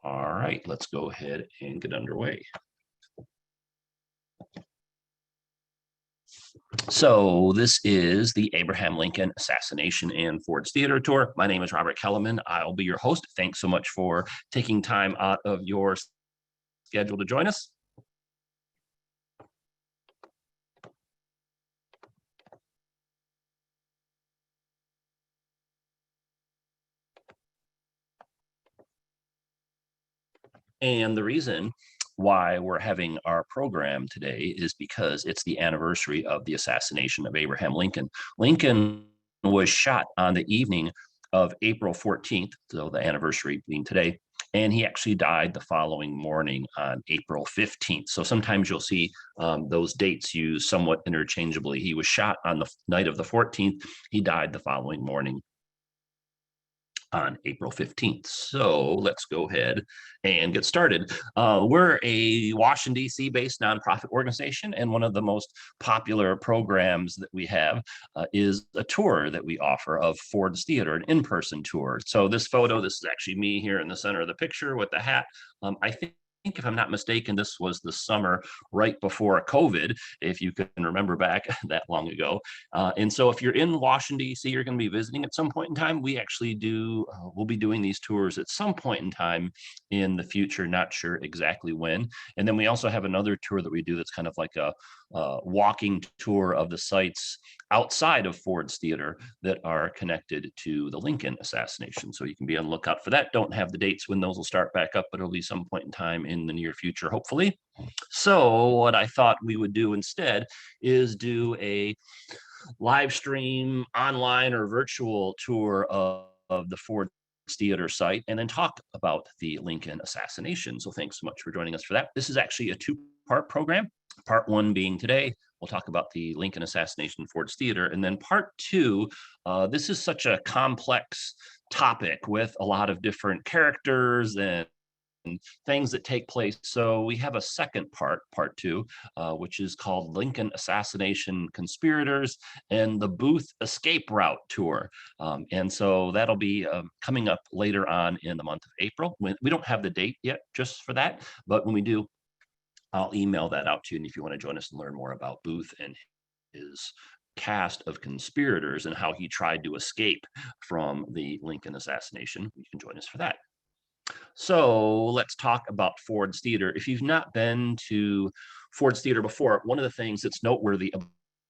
All right, let's go ahead and get underway. So this is the Abraham Lincoln Assassination and Ford's Theater Tour. My name is Robert Kelleman. I'll be your host. Thanks so much for taking time out of your schedule to join us. And the reason why we're having our program today is because it's the anniversary of the assassination of Abraham Lincoln. Lincoln was shot on the evening of April 14th, so the anniversary being today, and he actually died the following morning on April 15th. So sometimes you'll see those dates used somewhat interchangeably. He was shot on the night of the 14th. He died the following morning on April 15th. So let's go ahead and get started. We're a Washington, D.C. based nonprofit organization, and one of the most popular programs that we have is a tour that we offer of Ford's Theater, an in-person tour. So this photo, this is actually me here in the center of the picture with the hat. I think if I'm not mistaken, this was the summer right before COVID, if you can remember back that long ago. And so if you're in Washington, D.C., you're going to be visiting at some point in time. We actually we'll be doing these tours at some point in time in the future, not sure exactly when. And then we also have another tour that we do that's kind of like a walking tour of the sites outside of Ford's Theater that are connected to the Lincoln assassination. So you can be on the lookout for that. Don't have the dates when those will start back up, but it'll be some point in time in the near future, hopefully. So what I thought we would do instead is do a live stream online or virtual tour of the Ford Theater site and then talk about the Lincoln assassination. So thanks so much for joining us for that. This is actually a two-part program. Part one being today, we'll talk about the Lincoln assassination, Ford's Theater. And then part two, this is such a complex topic with a lot of different characters and things that take place. So we have a second part two, which is called Lincoln Assassination Conspirators and the Booth Escape Route Tour. And so that'll be coming up later on in the month of April. We don't have the date yet just for that, but when we do, I'll email that out to you. And if you want to join us and learn more about Booth and his cast of conspirators and how he tried to escape from the Lincoln assassination, you can join us for that. So let's talk about Ford's Theater. If you've not been to Ford's Theater before, one of the things that's noteworthy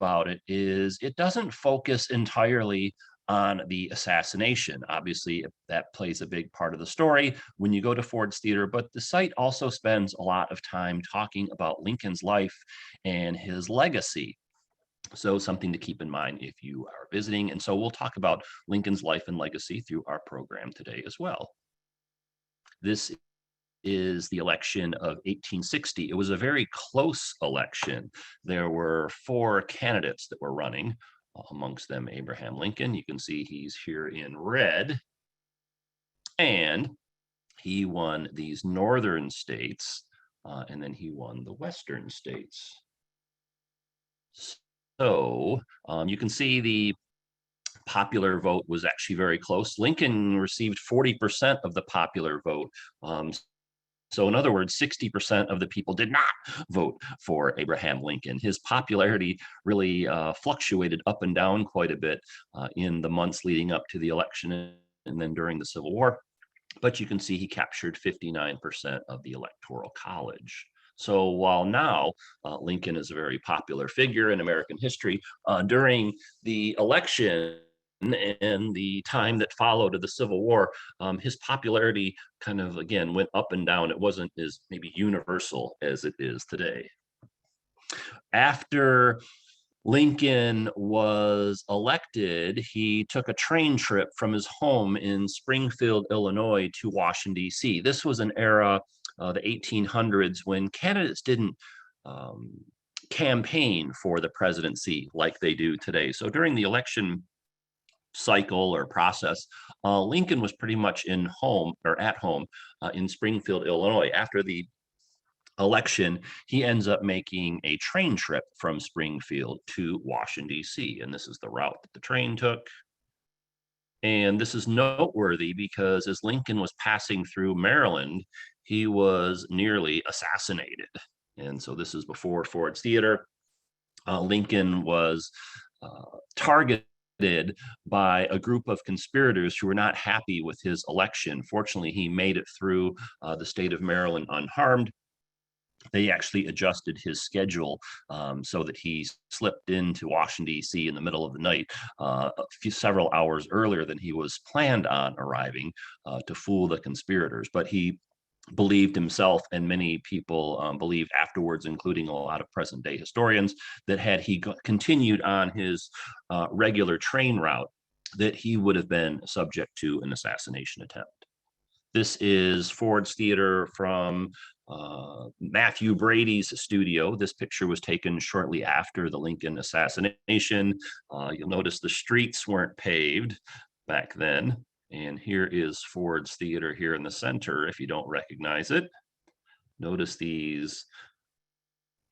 about it is it doesn't focus entirely on the assassination. Obviously, that plays a big part of the story when you go to Ford's Theater, but the site also spends a lot of time talking about Lincoln's life and his legacy. So something to keep in mind if you are visiting. And so we'll talk about Lincoln's life and legacy through our program today as well. This is the election of 1860. It was a very close election. There were four candidates that were running, amongst them Abraham Lincoln. You can see he's here in red. And he won these northern states, and then he won the western states. So you can see the popular vote was actually very close. Lincoln received 40% of the popular vote. So in other words, 60% of the people did not vote for Abraham Lincoln. His popularity really fluctuated up and down quite a bit in the months leading up to the election and then during the Civil War. But you can see he captured 59% of the Electoral College. So while now Lincoln is a very popular figure in American history, during the election and the time that followed of the Civil War, his popularity kind of, again, went up and down. It wasn't as maybe universal as it is today. After Lincoln was elected, he took a train trip from his home in Springfield, Illinois to Washington, D.C. This was an era, the 1800s, when candidates didn't campaign for the presidency like they do today. So during the election cycle or process, Lincoln was pretty much at home in Springfield, Illinois. After the election, he ends up making a train trip from Springfield to Washington, D.C. And this is the route that the train took. And this is noteworthy because as Lincoln was passing through Maryland, he was nearly assassinated. And so this is before Ford's Theater. Lincoln was targeted by a group of conspirators who were not happy with his election. Fortunately, he made it through the state of Maryland unharmed. They actually adjusted his schedule so that he slipped into Washington, D.C. in the middle of the night, several hours earlier than he was planned on arriving to fool the conspirators. But he believed himself, and many people believed afterwards, including a lot of present day historians, that had he continued on his regular train route, that he would have been subject to an assassination attempt. This is Ford's Theater from Matthew Brady's studio. This picture was taken shortly after the Lincoln assassination. You'll notice the streets weren't paved back then. And here is Ford's Theater here in the center, if you don't recognize it. Notice these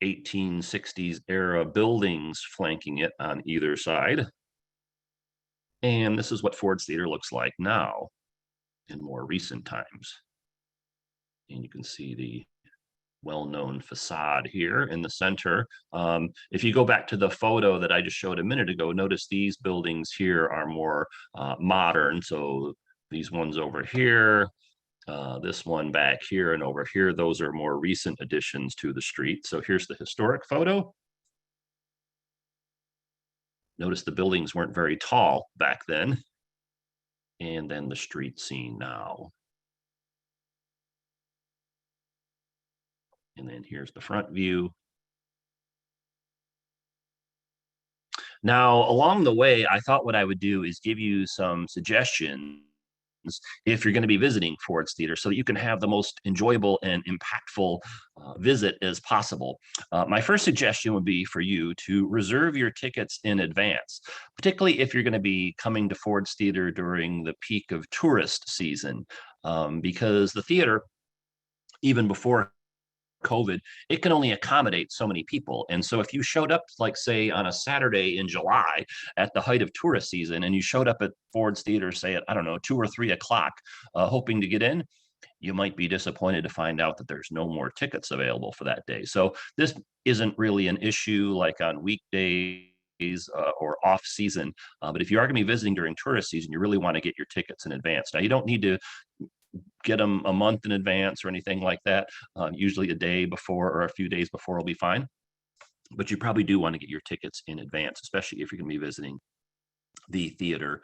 1860s era buildings flanking it on either side. And this is what Ford's Theater looks like now in more recent times. And you can see the well-known facade here in the center. If you go back to the photo that I just showed a minute ago, notice these buildings here are more modern. So these ones over here, this one back here and over here, those are more recent additions to the street. So here's the historic photo. Notice the buildings weren't very tall back then. And then the street scene now. And then here's the front view. Now, along the way, I thought what I would do is give you some suggestions if you're going to be visiting Ford's Theater so that you can have the most enjoyable and impactful visit as possible. My first suggestion would be for you to reserve your tickets in advance, particularly if you're going to be coming to Ford's Theater during the peak of tourist season, because the theater, even before COVID, it can only accommodate so many people. And so if you showed up, like say on a Saturday in July at the height of tourist season, and you showed up at Ford's Theater, say at, I don't know, 2 or 3 o'clock, hoping to get in, you might be disappointed to find out that there's no more tickets available for that day. So this isn't really an issue like on weekdays or off season. But if you are going to be visiting during tourist season, you really want to get your tickets in advance. Now, you don't need to get them a month in advance or anything like that. Usually a day before or a few days before will be fine. But you probably do want to get your tickets in advance, especially if you're going to be visiting the theater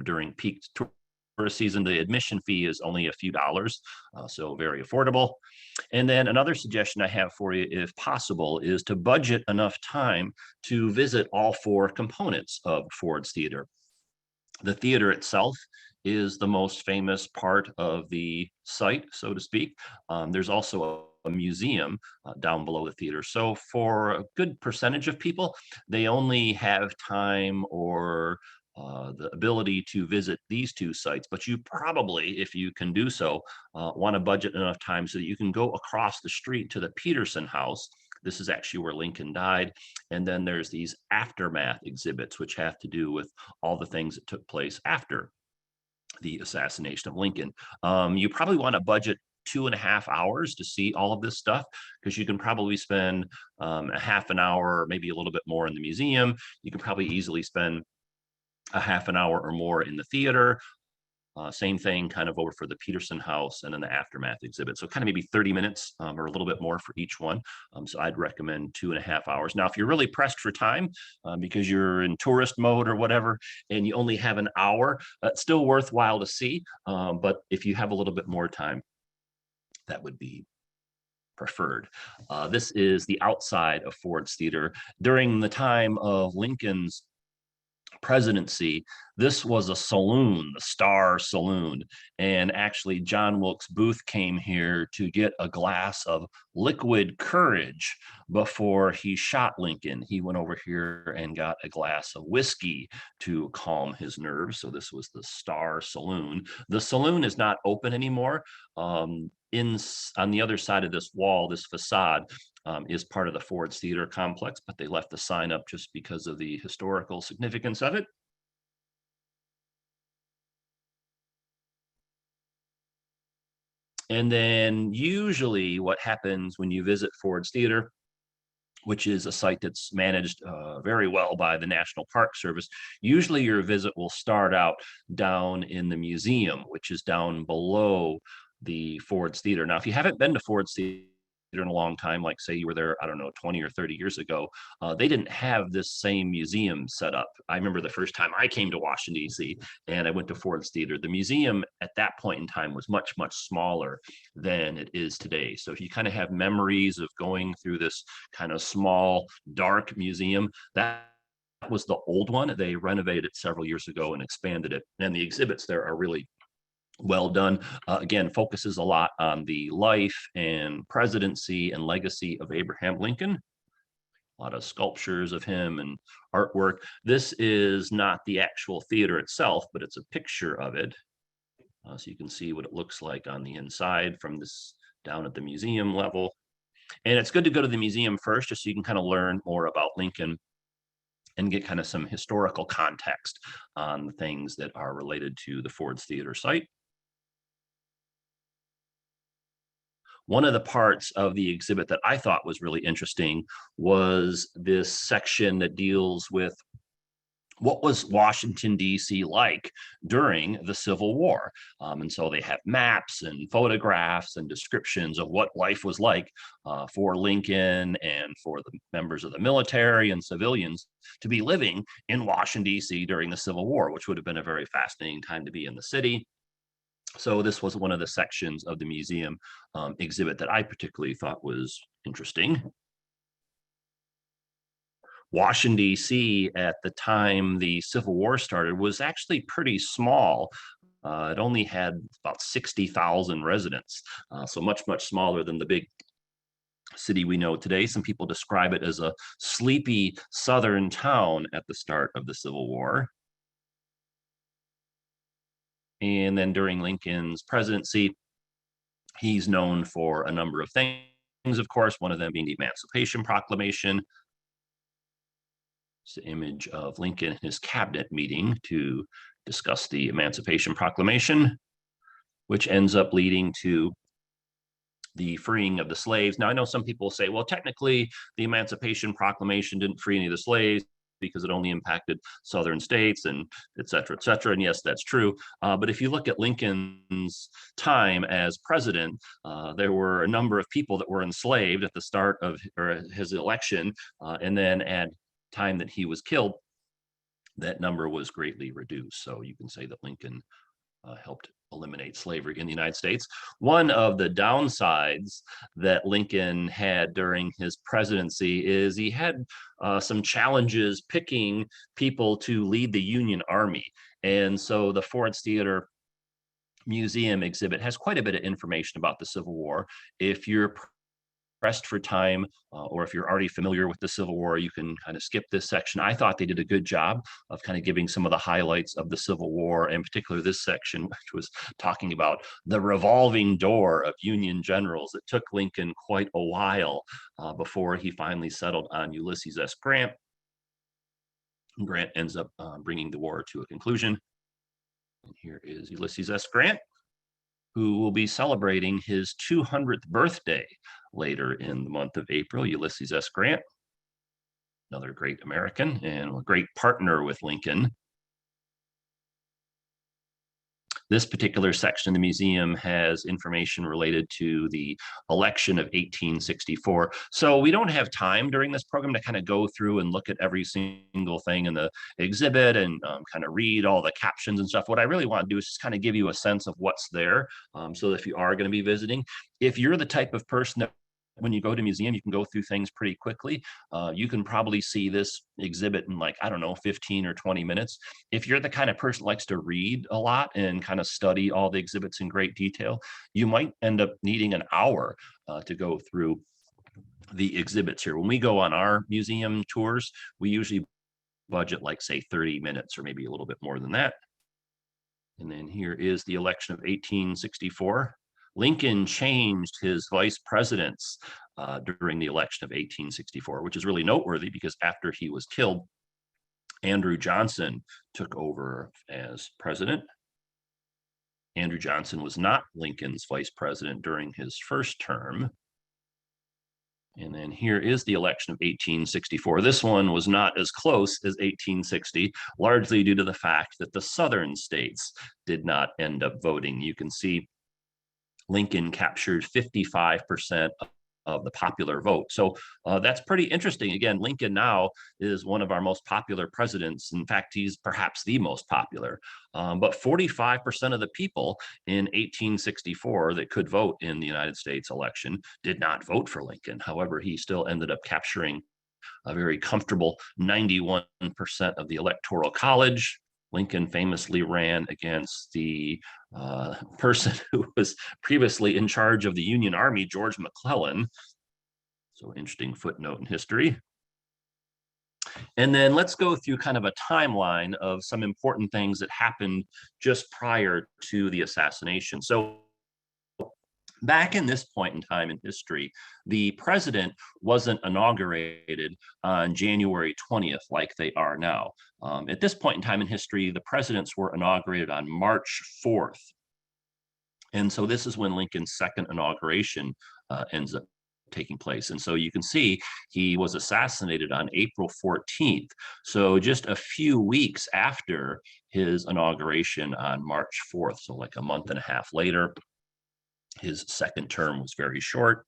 during peak tourist season. The admission fee is only a few dollars, so very affordable. And then another suggestion I have for you, if possible, is to budget enough time to visit all 4 components of Ford's Theater. The theater itself is the most famous part of the site, so to speak. There's also a museum down below the theater. So for a good percentage of people, they only have time or the ability to visit these 2 sites. But you probably, if you can do so, want to budget enough time so that you can go across the street to the Petersen house. This is actually where Lincoln died. And then there's these aftermath exhibits, which have to do with all the things that took place after the assassination of Lincoln. You probably want to budget 2.5 hours to see all of this stuff, because you can probably spend a half an hour, maybe a little bit more in the museum. You can probably easily spend a half an hour or more in the theater. Same thing kind of over for the Petersen house and then the aftermath exhibit. So kind of maybe 30 minutes or a little bit more for each one. So I'd recommend 2.5 hours. Now, if you're really pressed for time because you're in tourist mode or whatever, and you only have an hour, it's still worthwhile to see. But if you have a little bit more time, that would be preferred. This is the outside of Ford's Theater. During the time of Lincoln's presidency, this was a saloon, the Star Saloon. And actually, John Wilkes Booth came here to get a glass of liquid courage before he shot Lincoln. He went over here and got a glass of whiskey to calm his nerves. So this was the Star Saloon. The saloon is not open anymore. On the other side of this wall, this facade, is part of the Ford's Theater complex, but they left the sign up just because of the historical significance of it. And then usually what happens when you visit Ford's Theater, which is a site that's managed very well by the National Park Service, usually your visit will start out down in the museum, which is down below the Ford's Theater. Now, if you haven't been to Ford's Theater in a long time, like say you were there, I don't know, 20 or 30 years ago, they didn't have this same museum set up. I remember the first time I came to Washington, D.C., and I went to Ford's Theater. The museum at that point in time was much, much smaller than it is today. So if you kind of have memories of going through this kind of small, dark museum, that was the old one. They renovated it several years ago and expanded it. And the exhibits there are really well done. Again, focuses a lot on the life and presidency and legacy of Abraham Lincoln. A lot of sculptures of him and artwork. This is not the actual theater itself, but it's a picture of it. So you can see what it looks like on the inside from this down at the museum level. And it's good to go to the museum first, just so you can kind of learn more about Lincoln and get kind of some historical context on the things that are related to the Ford's Theater site. One of the parts of the exhibit that I thought was really interesting was this section that deals with what was Washington, D.C. like during the Civil War. And so they have maps and photographs and descriptions of what life was like for Lincoln and for the members of the military and civilians to be living in Washington, D.C. during the Civil War, which would have been a very fascinating time to be in the city. So this was one of the sections of the museum exhibit that I particularly thought was interesting. Washington, D.C. at the time the Civil War started was actually pretty small. It only had about 60,000 residents, so much, much smaller than the big city we know today. Some people describe it as a sleepy southern town at the start of the Civil War. And then during Lincoln's presidency, he's known for a number of things, of course, one of them being the Emancipation Proclamation. It's the image of Lincoln in his cabinet meeting to discuss the Emancipation Proclamation, which ends up leading to the freeing of the slaves. Now, I know some people say, well, technically, the Emancipation Proclamation didn't free any of the slaves because it only impacted southern states and et cetera, et cetera. And yes, that's true. But if you look at Lincoln's time as president, there were a number of people that were enslaved at the start of his election. And then at time that he was killed, that number was greatly reduced. So you can say that Lincoln helped eliminate slavery in the United States. One of the downsides that Lincoln had during his presidency is he had some challenges picking people to lead the Union Army. And so the Ford's Theater Museum exhibit has quite a bit of information about the Civil War. If you're pressed for time, or if you're already familiar with the Civil War, you can kind of skip this section. I thought they did a good job of kind of giving some of the highlights of the Civil War, in particular this section, which was talking about the revolving door of Union generals. It took Lincoln quite a while before he finally settled on Ulysses S. Grant. Grant ends up bringing the war to a conclusion. And here is Ulysses S. Grant, who will be celebrating his 200th birthday later in the month of April. Ulysses S. Grant, another great American and a great partner with Lincoln. This particular section of the museum has information related to the election of 1864. So we don't have time during this program to kind of go through and look at every single thing in the exhibit and kind of read all the captions and stuff. What I really want to do is just kind of give you a sense of what's there. So that if you are going to be visiting, if you're the type of person that when you go to a museum, you can go through things pretty quickly. You can probably see this exhibit in like, I don't know, 15 or 20 minutes. If you're the kind of person that likes to read a lot and kind of study all the exhibits in great detail, you might end up needing an hour to go through the exhibits here. When we go on our museum tours, we usually budget like, say, 30 minutes or maybe a little bit more than that. And then here is the election of 1864. Lincoln changed his vice presidents during the election of 1864, which is really noteworthy because after he was killed, Andrew Johnson took over as president. Andrew Johnson was not Lincoln's vice president during his first term. And then here is the election of 1864. This one was not as close as 1860, largely due to the fact that the southern states did not end up voting. You can see Lincoln captured 55% of the popular vote. So that's pretty interesting. Again, Lincoln now is one of our most popular presidents. In fact, he's perhaps the most popular. But 45% of the people in 1864 that could vote in the United States election did not vote for Lincoln. However, he still ended up capturing a very comfortable 91% of the Electoral College. Lincoln famously ran against the person who was previously in charge of the Union Army, George McClellan. So interesting footnote in history. And then let's go through kind of a timeline of some important things that happened just prior to the assassination. So back in this point in time in history, the president wasn't inaugurated on January 20th like they are now. At this point in time in history, the presidents were inaugurated on March 4th. And so this is when Lincoln's second inauguration ends up taking place. And so you can see he was assassinated on April 14th. So just a few weeks after his inauguration on March 4th, so like a month and a half later. His second term was very short.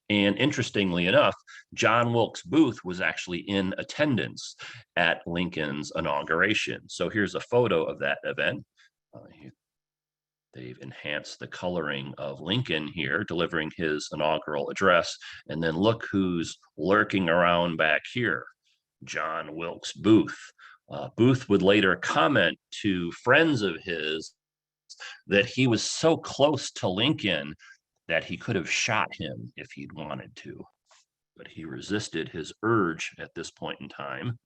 And interestingly enough, John Wilkes Booth was actually in attendance at Lincoln's inauguration. So here's a photo of that event. They've enhanced the coloring of Lincoln here, delivering his inaugural address. And then look who's lurking around back here, John Wilkes Booth. Booth would later comment to friends of his that he was so close to Lincoln that he could have shot him if he'd wanted to. But he resisted his urge at this point in time.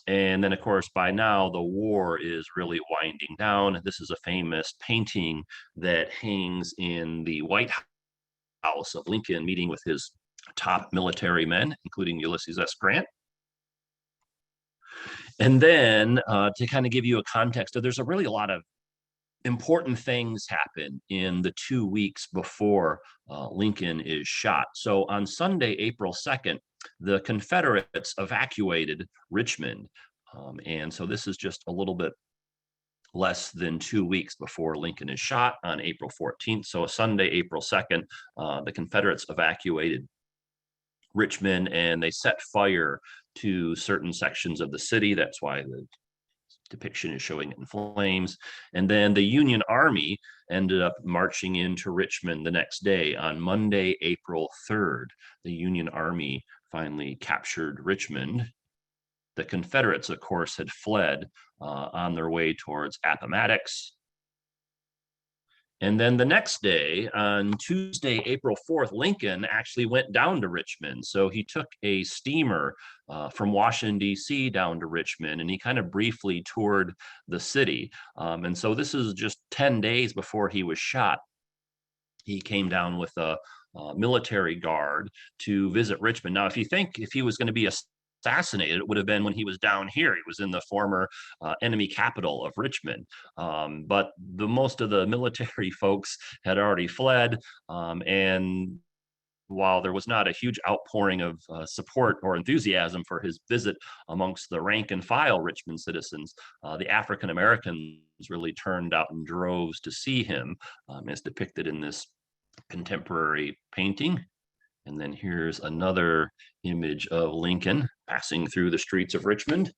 And then, of course, by now, the war is really winding down. This is a famous painting that hangs in the White House of Lincoln meeting with his top military men, including Ulysses S. Grant. And then to kind of give you a context, there's really a lot of important things happen in the 2 weeks before Lincoln is shot. So on Sunday, April 2nd, the Confederates evacuated Richmond. And so this is just a little bit less than 2 weeks before Lincoln is shot on April 14th. So Sunday, April 2nd, the Confederates evacuated Richmond and they set fire to certain sections of the city. That's why the depiction is showing it in flames. And then the Union Army ended up marching into Richmond the next day on Monday, April 3rd. The Union Army finally captured Richmond. The Confederates, of course, had fled on their way towards Appomattox. And then the next day, on Tuesday, April 4th, Lincoln actually went down to Richmond. So he took a steamer from Washington, D.C. down to Richmond, and he kind of briefly toured the city. And so this is just 10 days before he was shot. He came down with a military guard to visit Richmond. Now, if you think if he was going to be assassinated, it would have been when he was down here. He was in the former enemy capital of Richmond. But most of the military folks had already fled. And while there was not a huge outpouring of support or enthusiasm for his visit amongst the rank and file Richmond citizens, the African Americans really turned out in droves to see him, as depicted in this contemporary painting. And then here's another image of Lincoln passing through the streets of Richmond.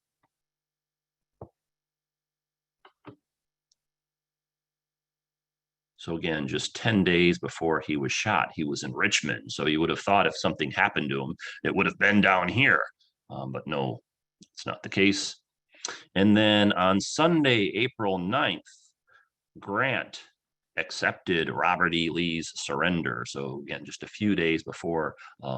So again, just 10 days before he was shot, he was in Richmond. So you would have thought if something happened to him, it would have been down here. But no, it's not the case. And then on Sunday, April 9th, Grant accepted Robert E. Lee's surrender. So again, just a few days before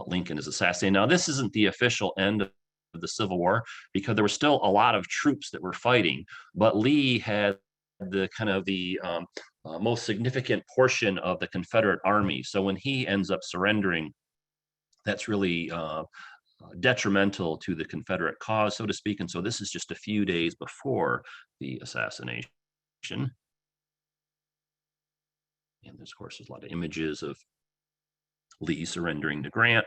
Lincoln is assassinated. Now, this isn't the official end of the Civil War because there were still a lot of troops that were fighting, but Lee had the kind of the most significant portion of the Confederate army. So when he ends up surrendering, that's really detrimental to the Confederate cause, so to speak. And so this is just a few days before the assassination. And there's, of course, there's a lot of images of Lee surrendering to Grant.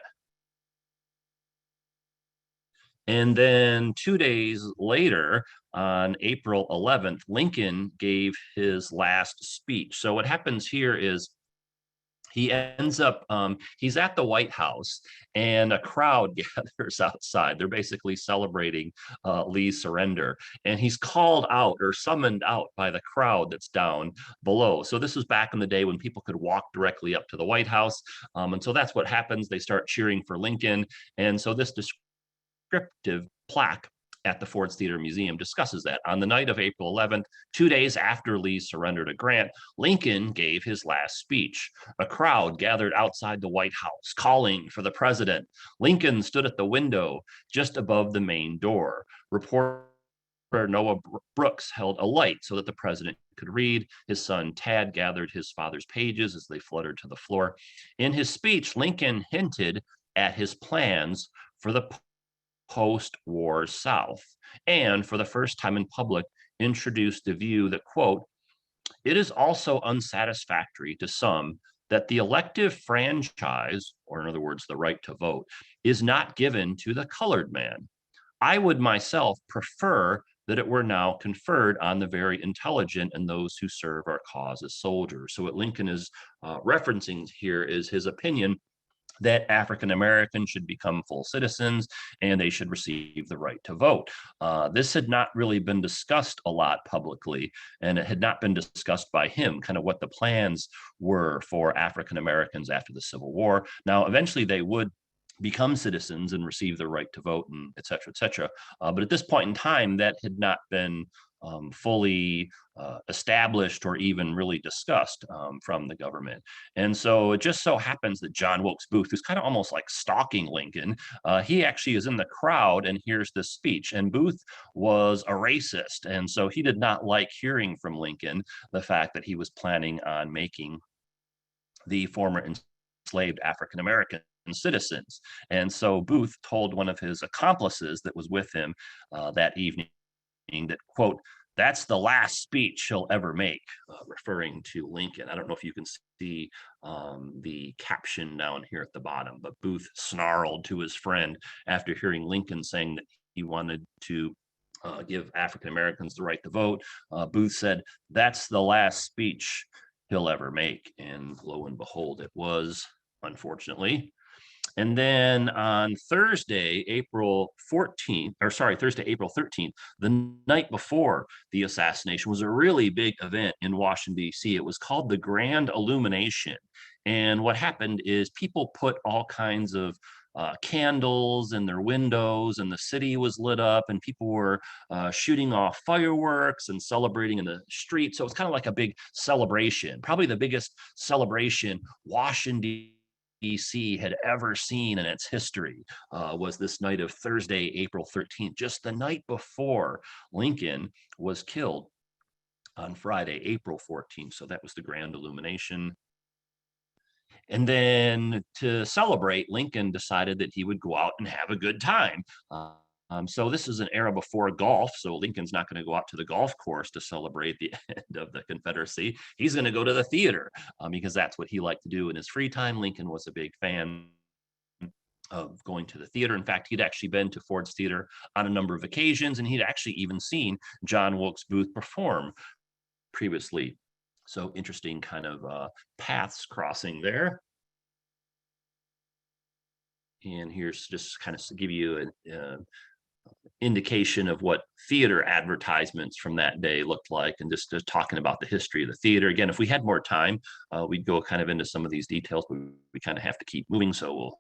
And then 2 days later, on April 11th, Lincoln gave his last speech. So what happens here is he ends up he's at the White House, and a crowd gathers outside. They're basically celebrating Lee's surrender, and he's called out or summoned out by the crowd that's down below. So this was back in the day when people could walk directly up to the White House, and so that's what happens. They start cheering for Lincoln, and so this descriptive plaque at the Ford's Theater Museum discusses that. On the night of April 11th, 2 days after Lee's surrender to Grant, Lincoln gave his last speech. A crowd gathered outside the White House, calling for the president. Lincoln stood at the window just above the main door. Reporter Noah Brooks held a light so that the president could read. His son Tad gathered his father's pages as they fluttered to the floor. In his speech, Lincoln hinted at his plans for the post-war South, and for the first time in public, introduced the view that, quote, it is also unsatisfactory to some that the elective franchise, or in other words, the right to vote, is not given to the colored man. I would myself prefer that it were now conferred on the very intelligent and those who serve our cause as soldiers. So what Lincoln is referencing here is his opinion that African Americans should become full citizens and they should receive the right to vote. This had not really been discussed a lot publicly, and it had not been discussed by him, kind of what the plans were for African Americans after the Civil War. Now, eventually they would become citizens and receive the right to vote, and et cetera, et cetera. But at this point in time, that had not been fully established or even really discussed from the government. And so it just so happens that John Wilkes Booth, who's kind of almost like stalking Lincoln, he actually is in the crowd and hears this speech. And Booth was a racist. And so he did not like hearing from Lincoln the fact that he was planning on making the former enslaved African American citizens. And so Booth told one of his accomplices that was with him that evening that, quote, that's the last speech he'll ever make, referring to Lincoln. I don't know if you can see the caption down here at the bottom, but Booth snarled to his friend after hearing Lincoln saying that he wanted to give African Americans the right to vote. Booth said, that's the last speech he'll ever make. And lo and behold, it was, unfortunately. And then on Thursday, April 13th, the night before the assassination, was a really big event in Washington, D.C. It was called the Grand Illumination. And what happened is people put all kinds of candles in their windows, and the city was lit up, and people were shooting off fireworks and celebrating in the street. So it's kind of like a big celebration, probably the biggest celebration Washington, D.C. had ever seen in its history, was this night of Thursday, April 13th, just the night before Lincoln was killed on Friday, April 14th. So that was the Grand Illumination. And then to celebrate, Lincoln decided that he would go out and have a good time. So this is an era before golf. So Lincoln's not going to go out to the golf course to celebrate the end of the Confederacy. He's going to go to the theater because that's what he liked to do in his free time. Lincoln was a big fan of going to the theater. In fact, he'd actually been to Ford's Theater on a number of occasions, and he'd actually even seen John Wilkes Booth perform previously. So interesting kind of paths crossing there. And here's just kind of to give you an indication of what theater advertisements from that day looked like, and just talking about the history of the theater. Again, if we had more time, we'd go kind of into some of these details, but we kind of have to keep moving, so we'll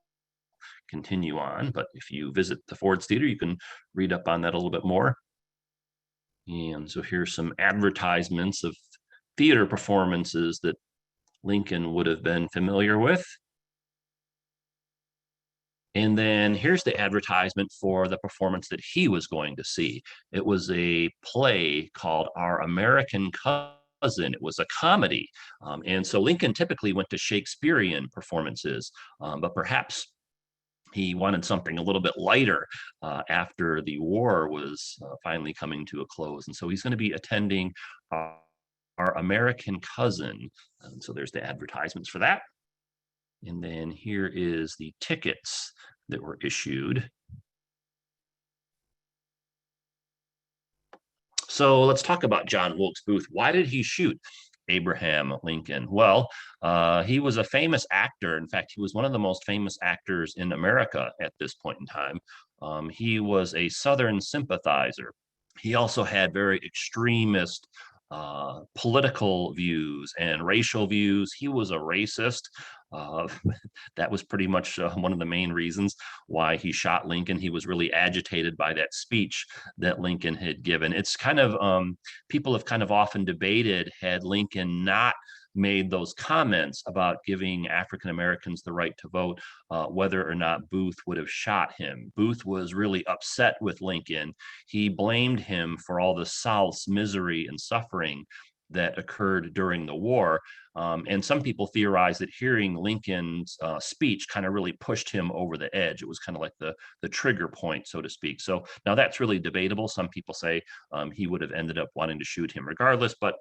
continue on. But if you visit the Ford's Theater, you can read up on that a little bit more. And so here's some advertisements of theater performances that Lincoln would have been familiar with. And then here's the advertisement for the performance that he was going to see. It was a play called Our American Cousin. It was a comedy. And so Lincoln typically went to Shakespearean performances, but perhaps he wanted something a little bit lighter after the war was finally coming to a close. And so he's going to be attending our American cousin. And so there's the advertisements for that. And then here is the tickets that were issued. So let's talk about John Wilkes Booth. Why did he shoot Abraham Lincoln? Well, he was a famous actor. In fact, he was one of the most famous actors in America at this point in time. He was a Southern sympathizer. He also had very extremist political views and racial views. He was a racist. Uh, that was pretty much one of the main reasons why he shot Lincoln. He was really agitated by that speech that Lincoln had given. It's kind of, people have kind of often debated, had Lincoln not made those comments about giving African Americans the right to vote, whether or not Booth would have shot him. Booth was really upset with Lincoln. He blamed him for all the South's misery and suffering that occurred during the war. And some people theorize that hearing Lincoln's speech kind of really pushed him over the edge. It was kind of like the trigger point, so to speak. So now that's really debatable. Some people say he would have ended up wanting to shoot him regardless, but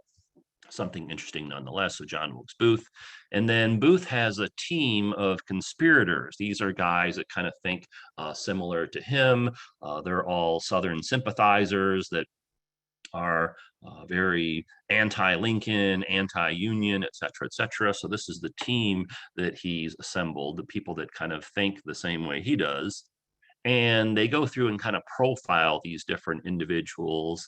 something interesting nonetheless. So John Wilkes Booth. And then Booth has a team of conspirators. These are guys that kind of think similar to him. They're all Southern sympathizers that are very anti-Lincoln, anti-Union, et cetera, et cetera. So this is the team that he's assembled, the people that kind of think the same way he does. And they go through and kind of profile these different individuals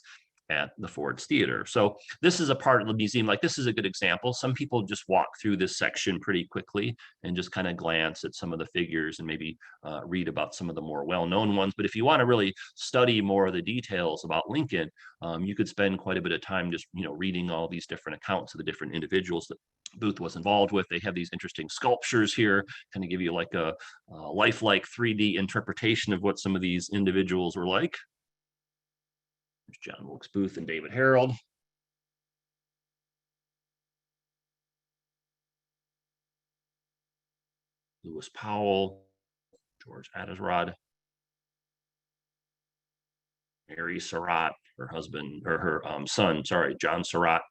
at the Ford's Theater. So this is a part of the museum. Like, this is a good example. Some people just walk through this section pretty quickly and just kind of glance at some of the figures and maybe read about some of the more well-known ones. But if you want to really study more of the details about Lincoln, you could spend quite a bit of time just, reading all these different accounts of the different individuals that Booth was involved with. They have these interesting sculptures here, kind of give you like a lifelike 3D interpretation of what some of these individuals were like. There's John Wilkes Booth and David Harold. Lewis Powell, George Attisrod, Mary Surratt, her husband, or her son, John Surratt,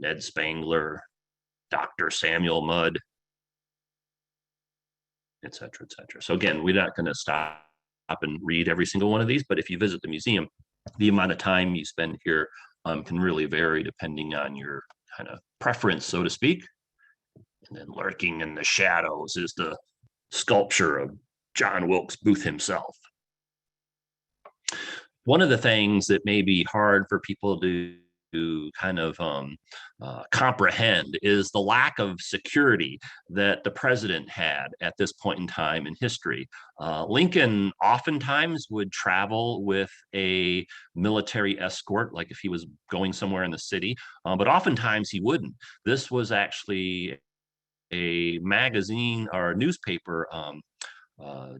Ned Spangler, Dr. Samuel Mudd, et cetera, et cetera. So again, we're not going to stop and read every single one of these, but if you visit the museum, the amount of time you spend here can really vary depending on your kind of preference, so to speak. And then lurking in the shadows is the sculpture of John Wilkes Booth himself. One of the things that may be hard for people to kind of comprehend is the lack of security that the president had at this point in time in history. Lincoln oftentimes would travel with a military escort, like if he was going somewhere in the city, but oftentimes he wouldn't. This was actually a magazine or a newspaper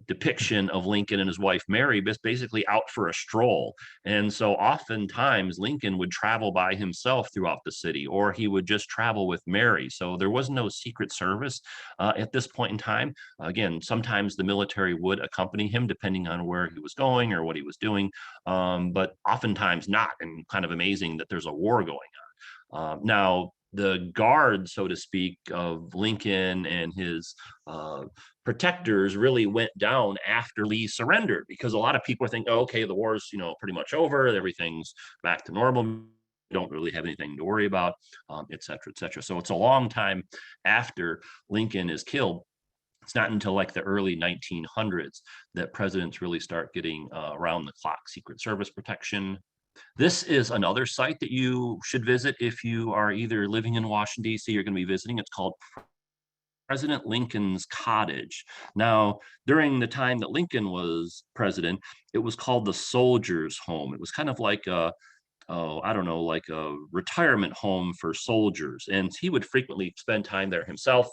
depiction of Lincoln and his wife Mary, basically out for a stroll. And so oftentimes Lincoln would travel by himself throughout the city, or he would just travel with Mary. So there was no Secret Service at this point in time. Again, sometimes the military would accompany him depending on where he was going or what he was doing, but oftentimes not. And kind of amazing that there's a war going on. Now, the guard, so to speak, of Lincoln and his protectors really went down after Lee surrendered, because a lot of people think, oh, okay, the war's pretty much over, everything's back to normal, we don't really have anything to worry about, et cetera, et cetera. So it's a long time after Lincoln is killed. It's not until like the early 1900s that presidents really start getting around the clock Secret Service protection. This is another site that you should visit if you are either living in Washington, D.C., or going to be visiting. It's called President Lincoln's Cottage. Now, during the time that Lincoln was president, it was called the Soldiers' Home. It was kind of like like a retirement home for soldiers. And he would frequently spend time there himself.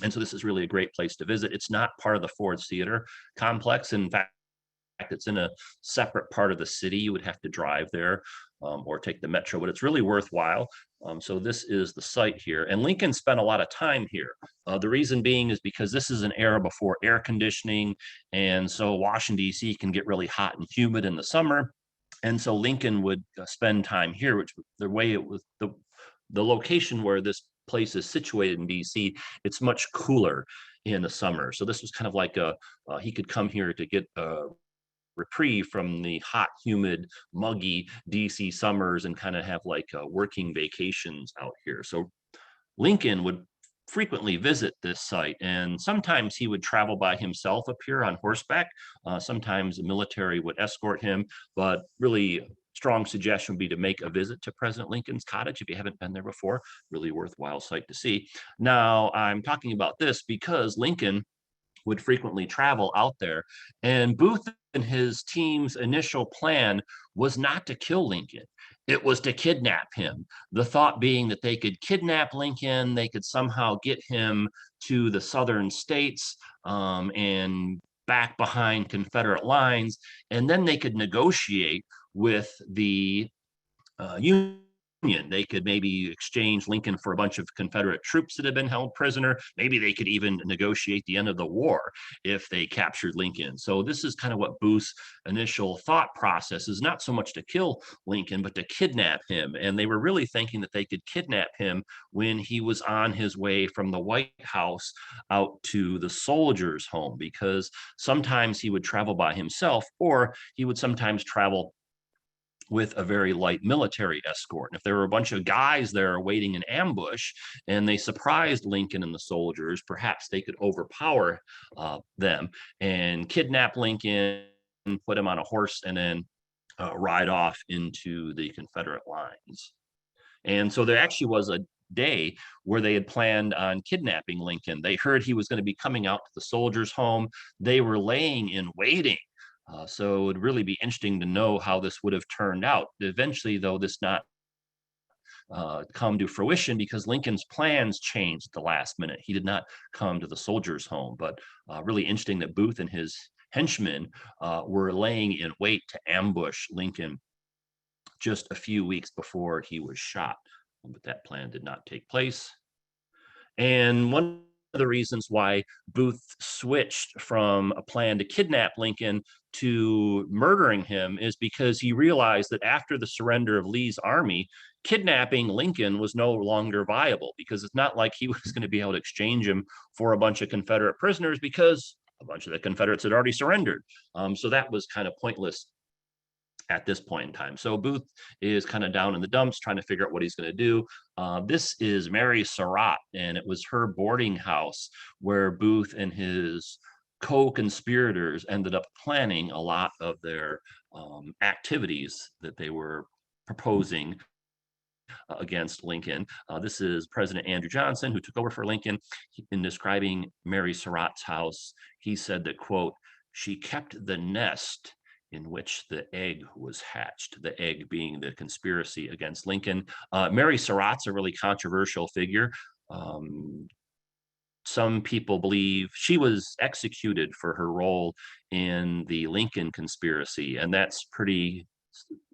And so this is really a great place to visit. It's not part of the Ford's Theater complex. In fact, it's in a separate part of the city. You would have to drive there or take the metro, but it's really worthwhile. So this is the site here. And Lincoln spent a lot of time here. The reason being is because this is an era before air conditioning. And so Washington, D.C. can get really hot and humid in the summer. And so Lincoln would spend time here, which the way it was, the location where this place is situated in DC, it's much cooler in the summer. So this was kind of like he could come here to get a reprieve from the hot, humid, muggy DC summers and kind of have like working vacations out here. So Lincoln would frequently visit this site, and sometimes he would travel by himself up here on horseback. Sometimes the military would escort him, but really strong suggestion would be to make a visit to President Lincoln's cottage if you haven't been there before. Really worthwhile sight to see. Now, I'm talking about this because Lincoln would frequently travel out there. And Booth and his team's initial plan was not to kill Lincoln. It was to kidnap him. The thought being that they could kidnap Lincoln, they could somehow get him to the southern states and back behind Confederate lines, and then they could negotiate with the Union. They could maybe exchange Lincoln for a bunch of Confederate troops that had been held prisoner. Maybe they could even negotiate the end of the war if they captured Lincoln. So this is kind of what Booth's initial thought process is, not so much to kill Lincoln, but to kidnap him. And they were really thinking that they could kidnap him when he was on his way from the White House out to the soldiers' home, because sometimes he would travel by himself, or he would sometimes travel with a very light military escort. And if there were a bunch of guys there waiting in ambush and they surprised Lincoln and the soldiers, perhaps they could overpower them and kidnap Lincoln, put him on a horse, and then ride off into the Confederate lines. And so there actually was a day where they had planned on kidnapping Lincoln. They heard he was going to be coming out to the soldiers' home. They were laying in waiting. So it would really be interesting to know how this would have turned out. Eventually, though, this not come to fruition because Lincoln's plans changed at the last minute. He did not come to the soldiers' home, but really interesting that Booth and his henchmen were laying in wait to ambush Lincoln just a few weeks before he was shot. But that plan did not take place. And one of the reasons why Booth switched from a plan to kidnap Lincoln to murdering him is because he realized that after the surrender of Lee's army, kidnapping Lincoln was no longer viable, because it's not like he was going to be able to exchange him for a bunch of Confederate prisoners because a bunch of the Confederates had already surrendered. So that was kind of pointless at this point in time. So Booth is kind of down in the dumps trying to figure out what he's going to do. This is Mary Surratt, and it was her boarding house where Booth and his co-conspirators ended up planning a lot of their activities that they were proposing against Lincoln. This is President Andrew Johnson, who took over for Lincoln. In describing Mary Surratt's house, he said that, quote, "She kept the nest in which the egg was hatched," the egg being the conspiracy against Lincoln. Mary Surratt's a really controversial figure. Some people believe she was executed for her role in the Lincoln conspiracy, and that's pretty,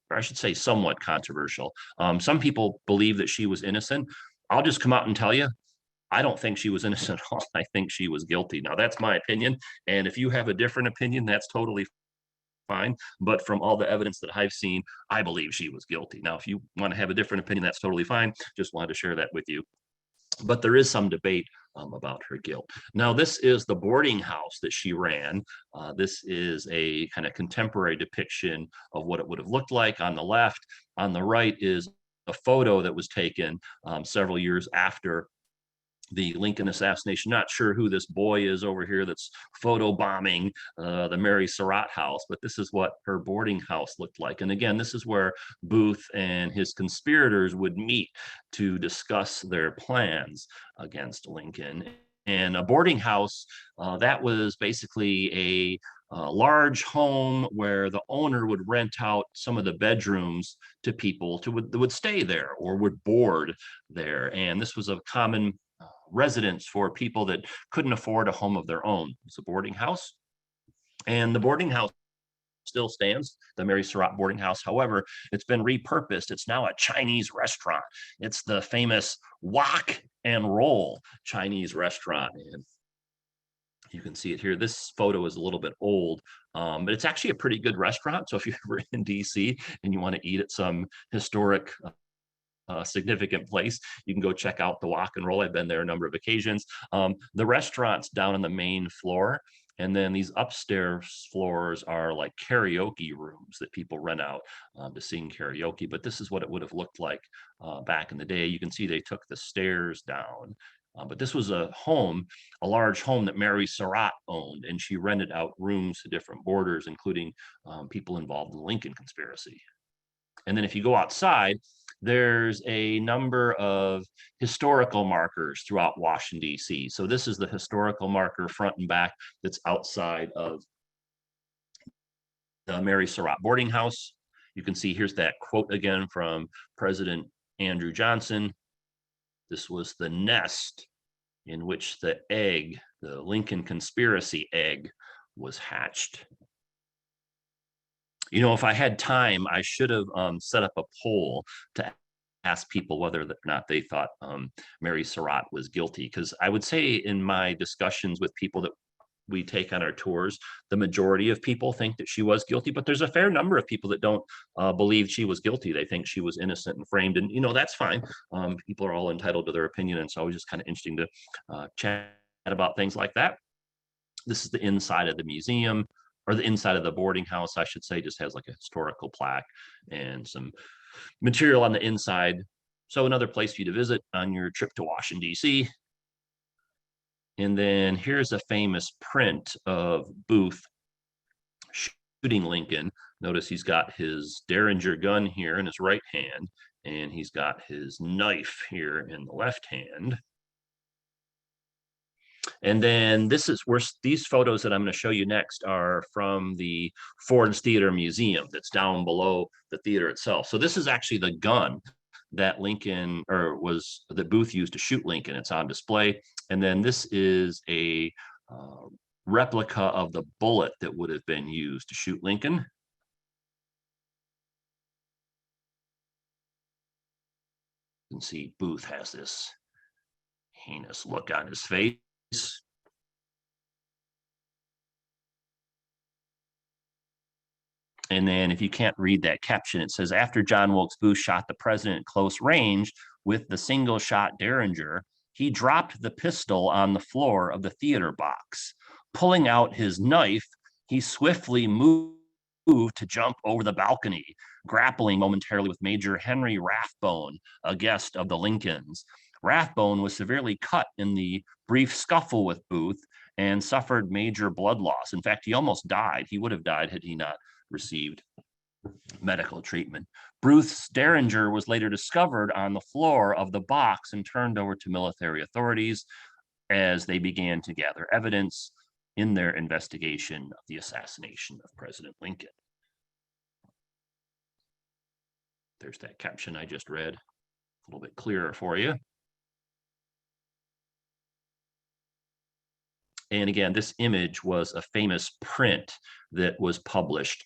or I should say, somewhat controversial. Some people believe that she was innocent. I'll just come out and tell you, I don't think she was innocent at all. I think she was guilty. Now, that's my opinion. And if you have a different opinion, that's totally fine. But from all the evidence that I've seen, I believe she was guilty. Now, if you want to have a different opinion, that's totally fine. Just wanted to share that with you. But there is some debate about her guilt. Now, this is the boarding house that she ran. This is a kind of contemporary depiction of what it would have looked like on the left. On the right is a photo that was taken several years after the Lincoln assassination. Not sure who this boy is over here that's photo bombing the Mary Surratt house, but this is what her boarding house looked like. And again, this is where Booth and his conspirators would meet to discuss their plans against Lincoln. And a boarding house, that was basically a large home where the owner would rent out some of the bedrooms to people that would stay there or would board there. And this was a common residence for people that couldn't afford a home of their own. It's a boarding house, and the boarding house still stands, the Mary Surratt boarding house. However, it's been repurposed. It's now a Chinese restaurant. It's the famous Wok and Roll Chinese restaurant. And You can see it here. This photo is a little bit old, but it's actually a pretty good restaurant. So if you're ever in DC and you want to eat at some historic significant place, you can go check out the Walk and Roll. I've been there a number of occasions. The restaurant's down on the main floor, and then these upstairs floors are like karaoke rooms that people rent out to sing karaoke. But this is what it would have looked like back in the day. You can see they took the stairs down. But this was a home, a large home that Mary Surratt owned, and she rented out rooms to different boarders, including people involved in the Lincoln conspiracy. And then if you go outside, there's a number of historical markers throughout Washington, D.C. So this is the historical marker front and back that's outside of the Mary Surratt boarding house. You can see here's that quote again from President Andrew Johnson. This was the nest in which the egg, the Lincoln conspiracy egg, was hatched. You know, if I had time, I should have set up a poll to ask people whether or not they thought Mary Surratt was guilty. Because I would say in my discussions with people that we take on our tours, the majority of people think that she was guilty, but there's a fair number of people that don't believe she was guilty. They think she was innocent and framed, and you know that's fine. People are all entitled to their opinion, and so it's just kind of interesting to chat about things like that. This is the inside of the museum, or the inside of the boarding house, I should say. Just has like a historical plaque and some material on the inside. So another place for you to visit on your trip to Washington, D.C. And then here's a famous print of Booth shooting Lincoln. Notice he's got his Derringer gun here in his right hand, and he's got his knife here in the left hand. And then this is where these photos that I'm going to show you next are from the Ford's Theater Museum that's down below the theater itself. So this is actually the gun that Lincoln, or was that Booth used to shoot Lincoln. It's on display. And then this is a replica of the bullet that would have been used to shoot Lincoln. You can see Booth has this heinous look on his face. And then if you can't read that caption, it says, after John Wilkes Booth shot the president at close range with the single shot Derringer, he dropped the pistol on the floor of the theater box. Pulling out his knife, he swiftly moved to jump over the balcony, grappling momentarily with Major Henry Rathbone, a guest of the Lincolns. Rathbone was severely cut in the brief scuffle with Booth and suffered major blood loss. In fact, he almost died. He would have died had he not received medical treatment. Booth's Derringer was later discovered on the floor of the box and turned over to military authorities as they began to gather evidence in their investigation of the assassination of President Lincoln. There's that caption I just read, a little bit clearer for you. And again, this image was a famous print that was published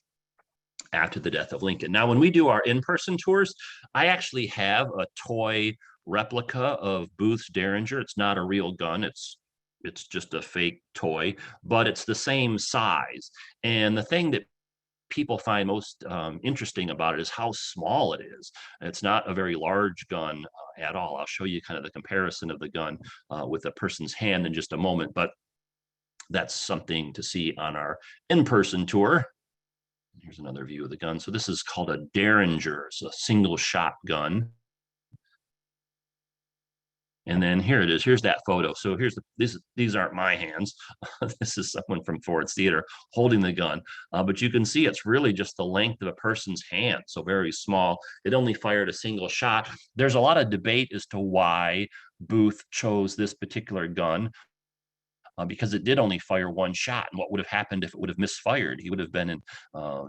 after the death of Lincoln. Now, when we do our in-person tours, I actually have a toy replica of Booth's Derringer. It's not a real gun. It's just a fake toy, but it's the same size. And the thing that people find most interesting about it is how small it is. It's not a very large gun at all. I'll show you kind of the comparison of the gun with a person's hand in just a moment, but that's something to see on our in-person tour. Here's another view of the gun. So this is called a Derringer. It's a single shot gun. And then here it is. Here's that photo. So here's these aren't my hands. This is someone from Ford's Theater holding the gun. But you can see it's really just the length of a person's hand. So very small. It only fired a single shot. There's a lot of debate as to why Booth chose this particular gun. Because it did only fire one shot. And what would have happened if it would have misfired? He would have been in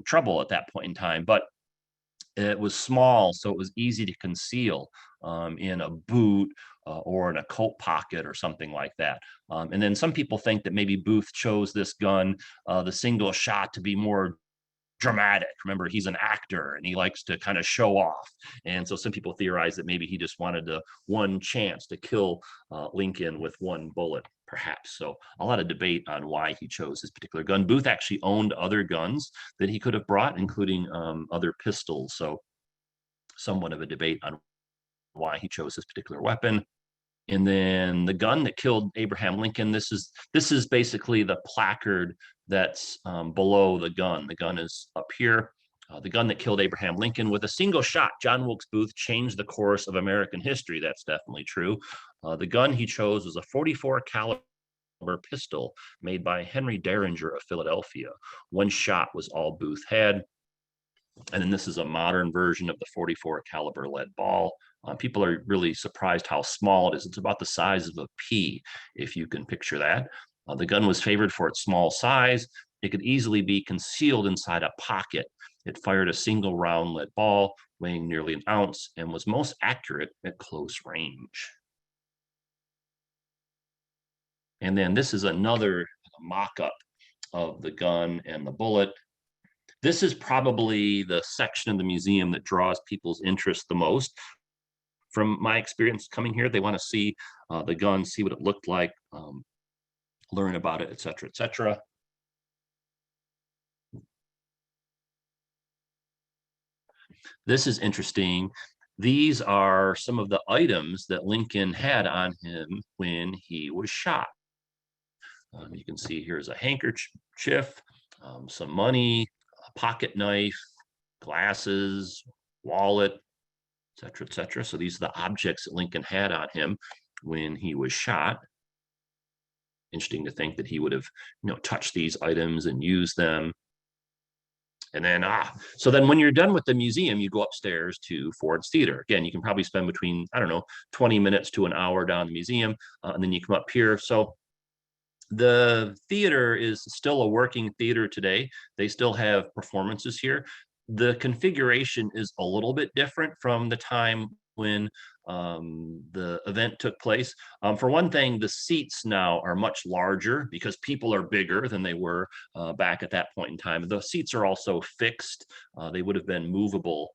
trouble at that point in time. But it was small, so it was easy to conceal in a boot or in a coat pocket or something like that. And then some people think that maybe Booth chose this gun, the single shot, to be more dramatic. Remember, he's an actor and he likes to kind of show off. And so some people theorize that maybe he just wanted one chance to kill Lincoln with one bullet perhaps. So a lot of debate on why he chose this particular gun. Booth actually owned other guns that he could have brought, including other pistols. So somewhat of a debate on why he chose this particular weapon. And then the gun that killed Abraham Lincoln. This is basically the placard that's below the gun. The gun is up here. The gun that killed Abraham Lincoln. With a single shot, John Wilkes Booth changed the course of American history. That's definitely true. The gun he chose was a 44 caliber pistol made by Henry Derringer of Philadelphia. One shot was all Booth had. And then this is a modern version of the 44 caliber lead ball. People are really surprised how small it is. It's about the size of a pea, if you can picture that. The gun was favored for its small size. It could easily be concealed inside a pocket. It fired a single round lead ball weighing nearly an ounce and was most accurate at close range. And then this is another mock-up of the gun and the bullet. This is probably the section of the museum that draws people's interest the most. From my experience coming here, they want to see the gun, see what it looked like, learn about it, et cetera, et cetera. This is interesting. These are some of the items that Lincoln had on him when he was shot. You can see here's a handkerchief, some money, a pocket knife, glasses, wallet, et cetera, et cetera. So these are the objects that Lincoln had on him when he was shot. Interesting to think that he would have, touched these items and used them. And then, so then when you're done with the museum, you go upstairs to Ford's Theater. Again, you can probably spend between, 20 minutes to an hour down the museum, and then you come up here. So the theater is still a working theater today. They still have performances here. The configuration is a little bit different from the time when the event took place. For one thing, the seats now are much larger because people are bigger than they were back at that point in time. The seats are also fixed. They would have been movable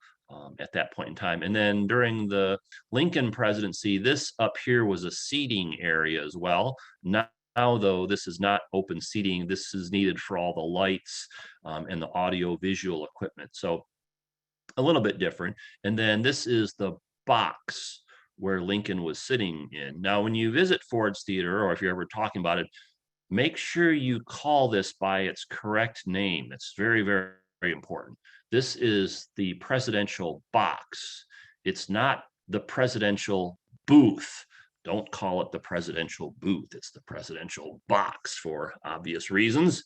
at that point in time. And then during the Lincoln presidency, this up here was a seating area as well. Now, though, this is not open seating. This is needed for all the lights and the audio visual equipment. So a little bit different. And then this is the box where Lincoln was sitting in. Now, when you visit Ford's Theater, or if you're ever talking about it, make sure you call this by its correct name. It's very, very, very important. This is the presidential box. It's not the presidential booth. Don't call it the presidential booth. It's the presidential box for obvious reasons.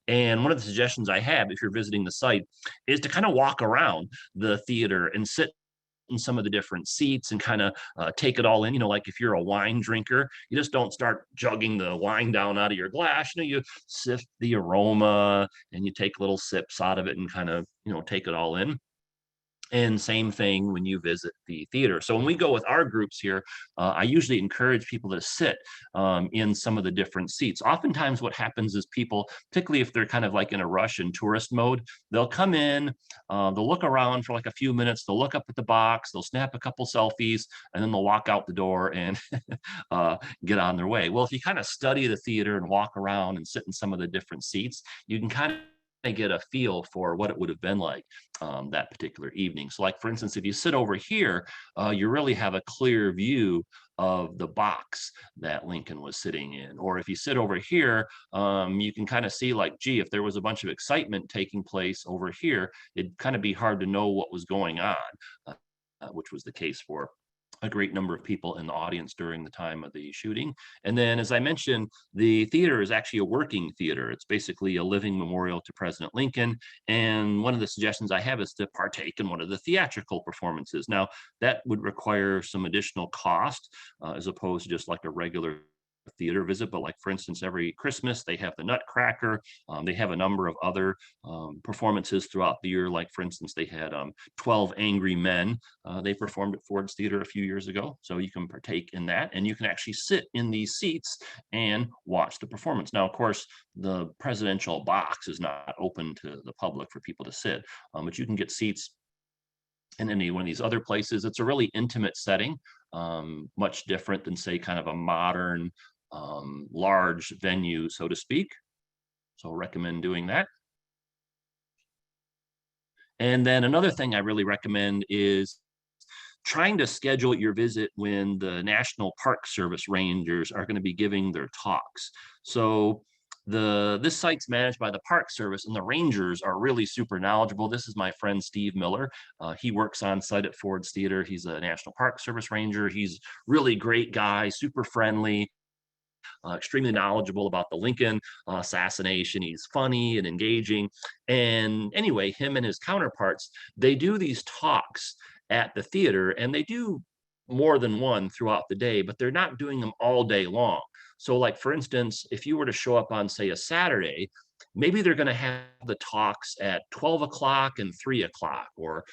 And one of the suggestions I have, if you're visiting the site, is to kind of walk around the theater and sit in some of the different seats and kind of take it all in. Like if you're a wine drinker, you just don't start jugging the wine down out of your glass. You sift the aroma and you take little sips out of it and kind of, take it all in. And same thing when you visit the theater. So when we go with our groups here, I usually encourage people to sit in some of the different seats. Oftentimes what happens is people, particularly if they're kind of like in a rush and tourist mode, they'll come in, they'll look around for like a few minutes, they'll look up at the box, they'll snap a couple selfies, and then they'll walk out the door and get on their way. Well, if you kind of study the theater and walk around and sit in some of the different seats, you can kind of get a feel for what it would have been like that particular evening. So like, for instance, if you sit over here, you really have a clear view of the box that Lincoln was sitting in. Or if you sit over here, you can kind of see like, gee, if there was a bunch of excitement taking place over here, it'd kind of be hard to know what was going on, which was the case for a great number of people in the audience during the time of the shooting. And then, as I mentioned, the theater is actually a working theater. It's basically a living memorial to President Lincoln. And one of the suggestions I have is to partake in one of the theatrical performances. Now, that would require some additional cost as opposed to just like a regular theater visit. But like, for instance, every Christmas they have the Nutcracker. They have a number of other performances throughout the year. Like, for instance, they had 12 Angry Men. They performed at Ford's Theater a few years ago. So you can partake in that, and you can actually sit in these seats and watch the performance. Now, of course, the presidential box is not open to the public for people to sit, but you can get seats in any one of these other places. It's a really intimate setting. much different than, say, kind of a modern large venue, so to speak. So recommend doing that. And then another thing I really recommend is trying to schedule your visit when the National Park Service rangers are going to be giving their talks. So this site's managed by the Park Service, and the rangers are really super knowledgeable. This is my friend Steve Miller. He works on site at Ford's Theater. He's a National Park Service ranger. He's really great guy, super friendly, extremely knowledgeable about the Lincoln assassination. He's funny and engaging. And anyway, him and his counterparts, they do these talks at the theater, and they do more than one throughout the day, but they're not doing them all day long. So, like, for instance, if you were to show up on, say, a Saturday, maybe they're going to have the talks at 12 o'clock and 3 o'clock, or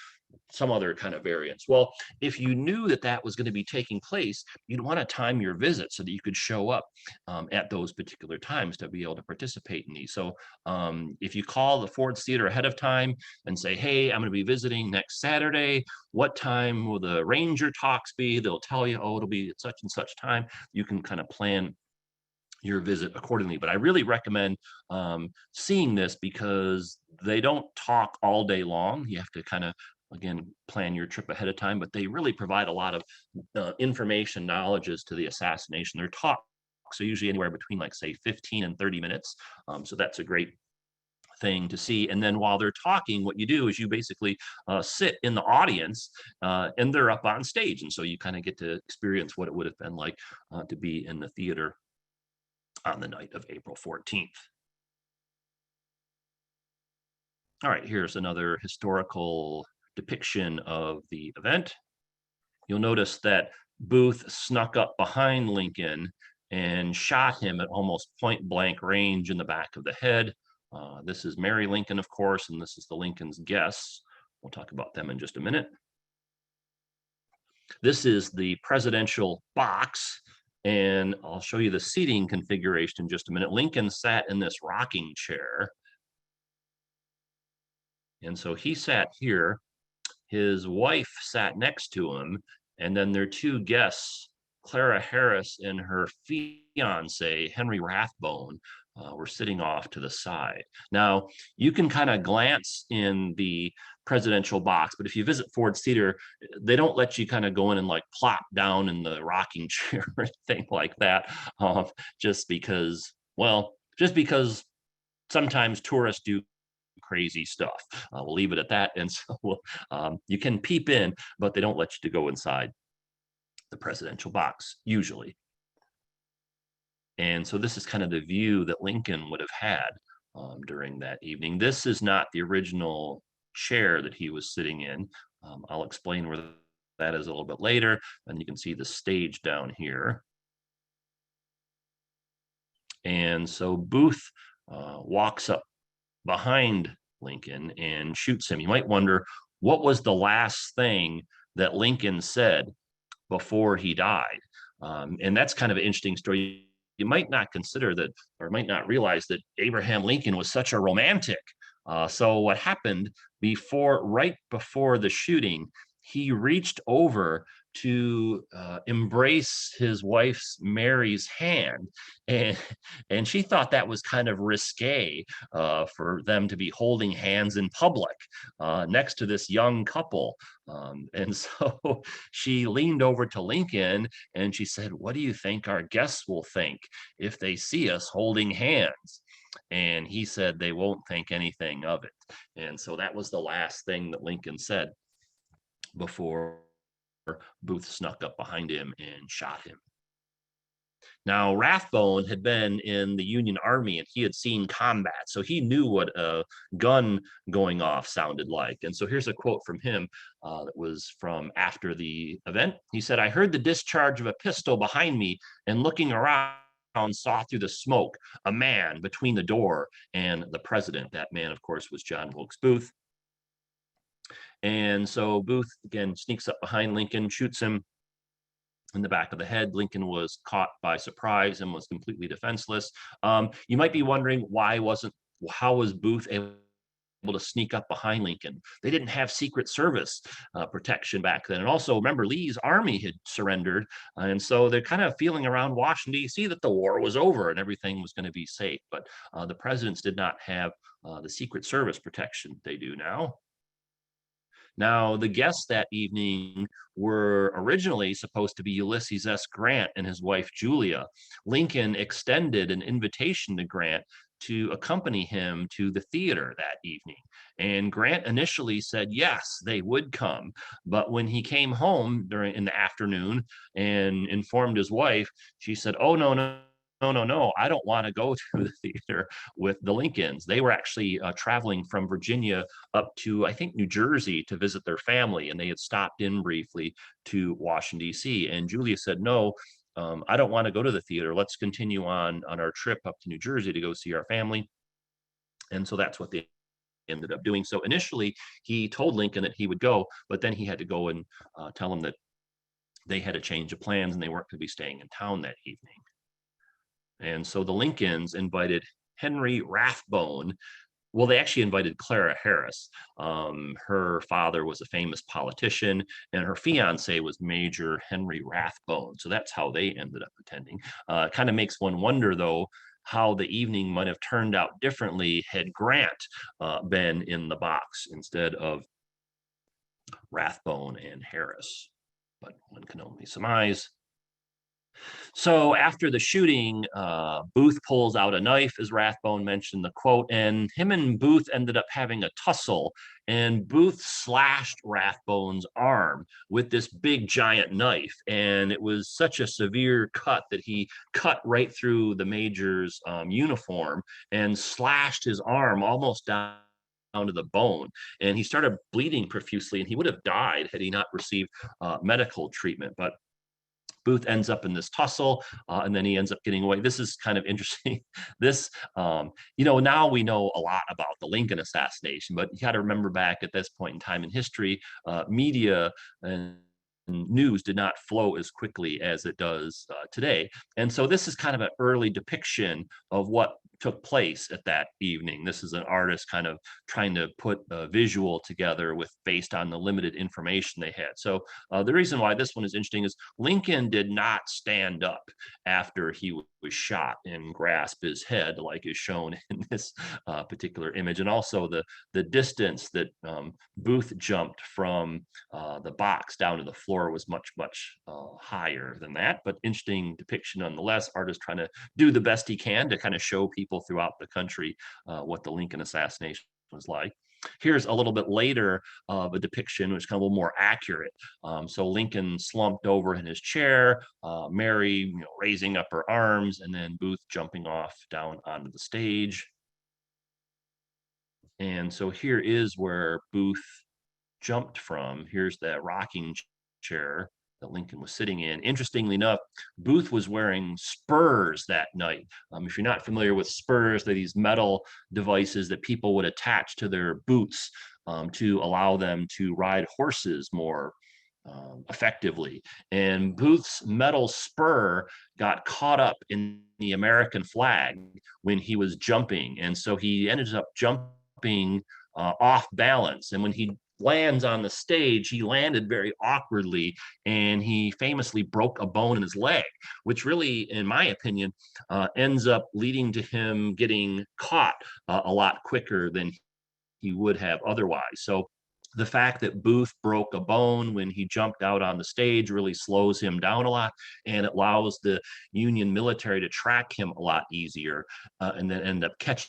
some other kind of variance. Well, if you knew that that was going to be taking place, you'd want to time your visit so that you could show up at those particular times to be able to participate in these. So if you call the Ford's Theater ahead of time and say, hey, I'm going to be visiting next Saturday, what time will the ranger talks be? They'll tell you, oh, it'll be at such and such time. You can kind of plan your visit accordingly. But I really recommend seeing this because they don't talk all day long. You have to kind of, again, plan your trip ahead of time, but they really provide a lot of information, knowledge as to the assassination. Their talks are usually anywhere between, like, say, 15 and 30 minutes. So that's a great thing to see. And then while they're talking, what you do is you basically sit in the audience, and they're up on stage. And so you kind of get to experience what it would have been like to be in the theater on the night of April 14th. All right, here's another historical depiction of the event. You'll notice that Booth snuck up behind Lincoln and shot him at almost point blank range in the back of the head. This is Mary Lincoln, of course, and this is the Lincoln's guests. We'll talk about them in just a minute. This is the presidential box, and I'll show you the seating configuration in just a minute. Lincoln sat in this rocking chair, and so he sat here. His wife sat next to him, and then their two guests, Clara Harris and her fiance, Henry Rathbone, were sitting off to the side. Now, you can kind of glance in the presidential box, but if you visit Ford's Theater, they don't let you kind of go in and, like, plop down in the rocking chair or anything like that, just because, well, just because sometimes tourists do crazy stuff. We'll leave it at that. And so you can peep in, but they don't let you to go inside the presidential box usually. And so this is kind of the view that Lincoln would have had during that evening. This is not the original chair that he was sitting in. I'll explain where that is a little bit later. And you can see the stage down here. And so Booth walks up behind Lincoln and shoots him. You might wonder, what was the last thing that Lincoln said before he died? And that's kind of an interesting story. You might not consider that, or might not realize that Abraham Lincoln was such a romantic. So what happened right before the shooting, he reached over to embrace his wife's Mary's hand, and she thought that was kind of risque for them to be holding hands in public next to this young couple. And so she leaned over to Lincoln and she said, "What do you think our guests will think if they see us holding hands?" And he said, "They won't think anything of it." And so that was the last thing that Lincoln said before Booth snuck up behind him and shot him. Now, Rathbone had been in the Union Army and he had seen combat, so he knew what a gun going off sounded like. And so here's a quote from him that was from after the event. He said, "I heard the discharge of a pistol behind me, and looking around, saw through the smoke a man between the door and the president." That man, of course, was John Wilkes Booth. And so Booth, again, sneaks up behind Lincoln, shoots him in the back of the head. Lincoln was caught by surprise and was completely defenseless. You might be wondering, how was Booth able to sneak up behind Lincoln. They didn't have Secret Service protection back then. And also, remember, Lee's army had surrendered. And so they're kind of feeling around Washington, D.C. that the war was over and everything was going to be safe. But the presidents did not have the Secret Service protection they do now. Now, the guests that evening were originally supposed to be Ulysses S. Grant and his wife Julia. Lincoln extended an invitation to Grant to accompany him to the theater that evening. And Grant initially said yes, they would come. But when he came home during in the afternoon and informed his wife, she said, "Oh, no, no. No, no, no. I don't want to go to the theater with the Lincolns." They were actually traveling from Virginia up to, I think, New Jersey to visit their family, and they had stopped in briefly to Washington, D.C. And Julia said, "No, I don't want to go to the theater. Let's continue on our trip up to New Jersey to go see our family." And so that's what they ended up doing. So initially, he told Lincoln that he would go, but then he had to go and tell him that they had a change of plans and they weren't going to be staying in town that evening. And so the Lincolns invited Henry Rathbone. Well, they actually invited Clara Harris. Her father was a famous politician, and her fiance was Major Henry Rathbone. So that's how they ended up attending. Kind of makes one wonder, though, how the evening might have turned out differently had Grant been in the box instead of Rathbone and Harris. But one can only surmise. So after the shooting, Booth pulls out a knife, as Rathbone mentioned the quote, and him and Booth ended up having a tussle. And Booth slashed Rathbone's arm with this big giant knife, and it was such a severe cut that he cut right through the major's uniform and slashed his arm almost down to the bone, and he started bleeding profusely, and he would have died had he not received medical treatment. But Booth ends up in this tussle, and then he ends up getting away. This is kind of interesting. This, now we know a lot about the Lincoln assassination, but you got to remember back at this point in time in history, media and news did not flow as quickly as it does today. And so this is kind of an early depiction of what took place at that evening. This is an artist kind of trying to put a visual together with based on the limited information they had. So the reason why this one is interesting is Lincoln did not stand up after he was shot and grasp his head like is shown in this particular image. And also the distance that Booth jumped from the box down to the floor was much, much higher than that. But interesting depiction nonetheless. Artist trying to do the best he can to kind of show people throughout the country what the Lincoln assassination was like. Here's a little bit later of a depiction, which is kind of a little more accurate. So Lincoln slumped over in his chair, Mary raising up her arms, and then Booth jumping off down onto the stage. And so here is where Booth jumped from. Here's that rocking chair that Lincoln was sitting in. Interestingly enough, Booth was wearing spurs that night. If you're not familiar with spurs, they're these metal devices that people would attach to their boots to allow them to ride horses more effectively. And Booth's metal spur got caught up in the American flag when he was jumping. And so he ended up jumping off balance. And when he lands on the stage, he landed very awkwardly, and he famously broke a bone in his leg, which really, in my opinion, ends up leading to him getting caught a lot quicker than he would have otherwise. So the fact that Booth broke a bone when he jumped out on the stage really slows him down a lot, and it allows the Union military to track him a lot easier, and then end up catching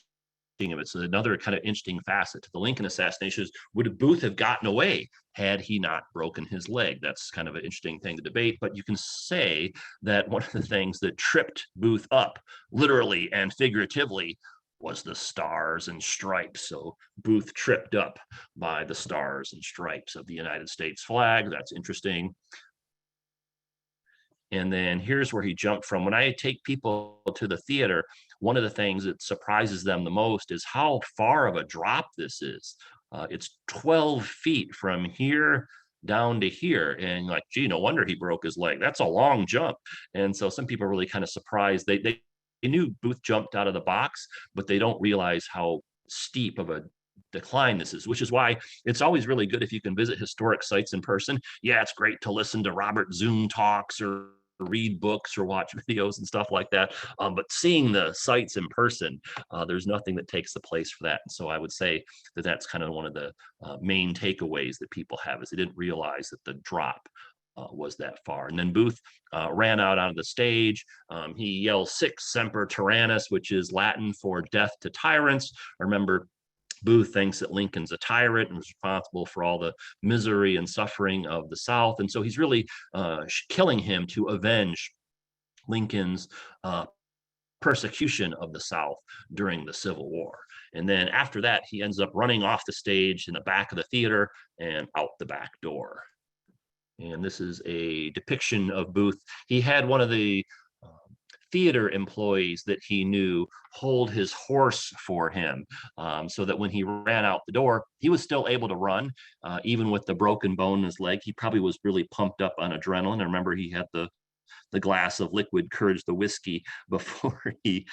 of it. So another kind of interesting facet to the Lincoln assassination is, would Booth have gotten away had he not broken his leg? That's kind of an interesting thing to debate, but you can say that one of the things that tripped Booth up, literally and figuratively, was the stars and stripes. So Booth tripped up by the stars and stripes of the United States flag. That's interesting. And then here's where he jumped from. When I take people to the theater, one of the things that surprises them the most is how far of a drop this is. It's 12 feet from here down to here. And like, gee, no wonder he broke his leg. That's a long jump. And so some people are really kind of surprised. They knew Booth jumped out of the box, but they don't realize how steep of a decline this is, which is why it's always really good if you can visit historic sites in person. Yeah, it's great to listen to Robert Zoom talks or read books or watch videos and stuff like that. But seeing the sites in person, there's nothing that takes the place for that. And so I would say that that's kind of one of the main takeaways that people have, is they didn't realize that the drop was that far. And then Booth ran out onto the stage. He yells "Sic Semper Tyrannis," which is Latin for death to tyrants. Remember, Booth thinks that Lincoln's a tyrant and was responsible for all the misery and suffering of the South. And so he's really killing him to avenge Lincoln's persecution of the South during the Civil War. And then after that, he ends up running off the stage in the back of the theater and out the back door. And this is a depiction of Booth. He had one of the theater employees that he knew hold his horse for him, so that when he ran out the door, he was still able to run, even with the broken bone in his leg. He probably was really pumped up on adrenaline. I remember he had the glass of liquid courage, the whiskey, before he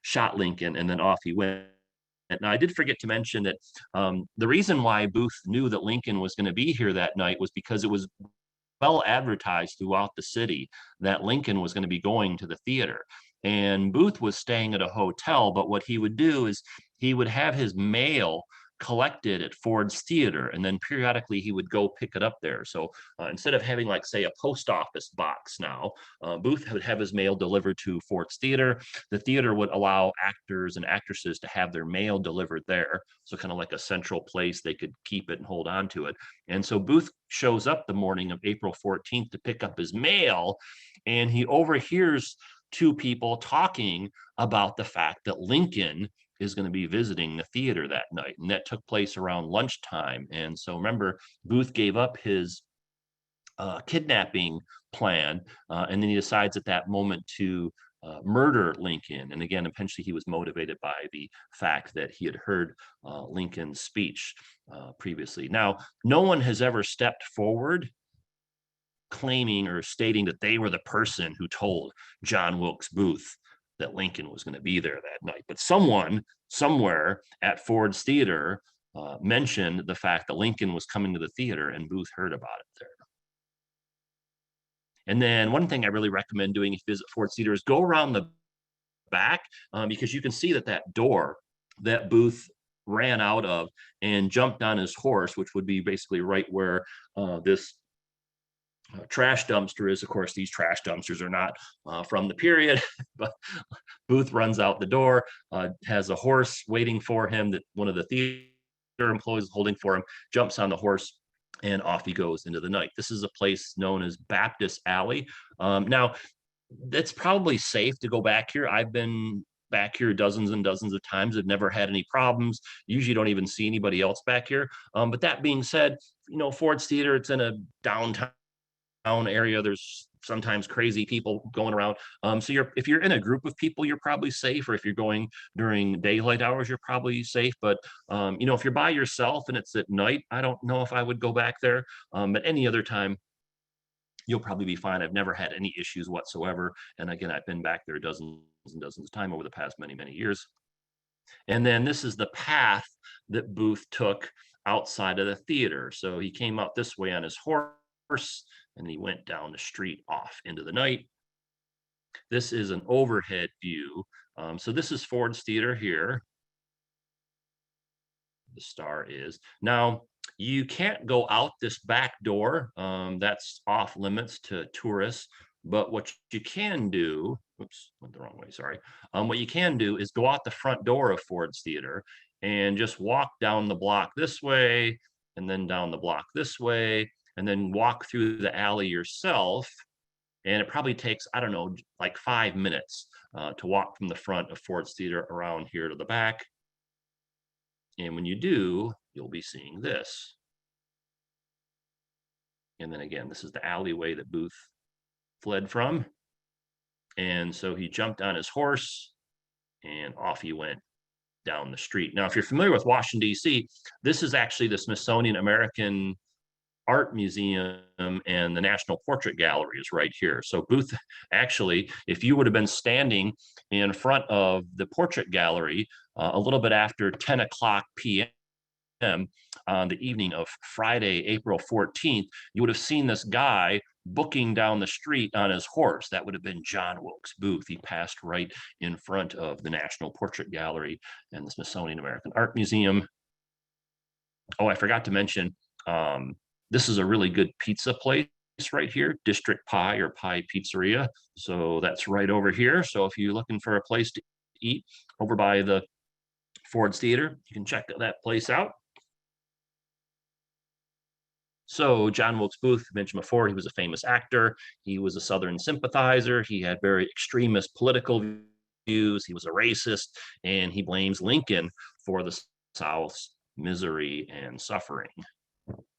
shot Lincoln, and then off he went. Now, I did forget to mention that the reason why Booth knew that Lincoln was going to be here that night was because it was well advertised throughout the city that Lincoln was going to be going to the theater. And Booth was staying at a hotel, but what he would do is he would have his mail collected at Ford's Theater, and then periodically he would go pick it up there. So instead of having, like, say, a post office box now, Booth would have his mail delivered to Ford's Theater. The theater would allow actors and actresses to have their mail delivered there, so kind of like a central place they could keep it and hold on to it. And so Booth shows up the morning of April 14th to pick up his mail, and he overhears two people talking about the fact that Lincoln is going to be visiting the theater that night. And that took place around lunchtime. And so remember, Booth gave up his kidnapping plan, and then he decides at that moment to murder Lincoln. And again, eventually he was motivated by the fact that he had heard Lincoln's speech previously. Now, no one has ever stepped forward claiming or stating that they were the person who told John Wilkes Booth that Lincoln was going to be there that night. But someone somewhere at Ford's Theater mentioned the fact that Lincoln was coming to the theater, and Booth heard about it there. And then one thing I really recommend doing if you visit Ford's Theater is go around the back, because you can see that that door that Booth ran out of and jumped on his horse, which would be basically right where this trash dumpster is. Of course, these trash dumpsters are not from the period, but Booth runs out the door, has a horse waiting for him that one of the theater employees is holding for him, jumps on the horse, and off he goes into the night. This is a place known as Baptist Alley. Now, it's probably safe to go back here. I've been back here dozens and dozens of times. I've never had any problems. Usually don't even see anybody else back here. But that being said, Ford's Theater, it's in a downtown area. There's sometimes crazy people going around. So if you're in a group of people, you're probably safe. Or if you're going during daylight hours, you're probably safe. But if you're by yourself and it's at night, I don't know if I would go back there. But any other time, you'll probably be fine. I've never had any issues whatsoever. And again, I've been back there dozens and dozens of times over the past many, many years. And then this is the path that Booth took outside of the theater. So he came out this way on his horse, and he went down the street off into the night. This is an overhead view. So this is Ford's Theater here. The star is. Now, you can't go out this back door. That's off limits to tourists. But what you can do, oops, went the wrong way, sorry. What you can do is go out the front door of Ford's Theater and just walk down the block this way, and then down the block this way, and then walk through the alley yourself. And it probably takes, I don't know, like 5 minutes to walk from the front of Ford's Theater around here to the back. And when you do, you'll be seeing this. And then again, this is the alleyway that Booth fled from. And so he jumped on his horse and off he went down the street. Now, if you're familiar with Washington, D.C., this is actually the Smithsonian American Art Museum, and the National Portrait Gallery is right here. So Booth, actually, if you would have been standing in front of the portrait gallery a little bit after 10 o'clock p.m., on the evening of Friday, April 14th, you would have seen this guy booking down the street on his horse. That would have been John Wilkes Booth. He passed right in front of the National Portrait Gallery and the Smithsonian American Art Museum. Oh, I forgot to mention, this is a really good pizza place right here, District Pie or Pie Pizzeria. So that's right over here. So if you're looking for a place to eat over by the Ford's Theater, you can check that place out. So John Wilkes Booth, mentioned before, he was a famous actor. He was a Southern sympathizer. He had very extremist political views. He was a racist, and he blames Lincoln for the South's misery and suffering.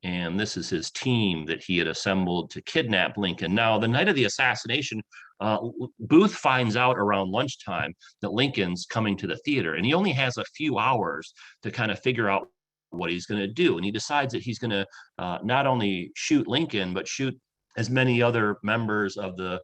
And this is his team that he had assembled to kidnap Lincoln. Now, the night of the assassination, Booth finds out around lunchtime that Lincoln's coming to the theater, and he only has a few hours to kind of figure out what he's going to do. And he decides that he's going to not only shoot Lincoln, but shoot as many other members of the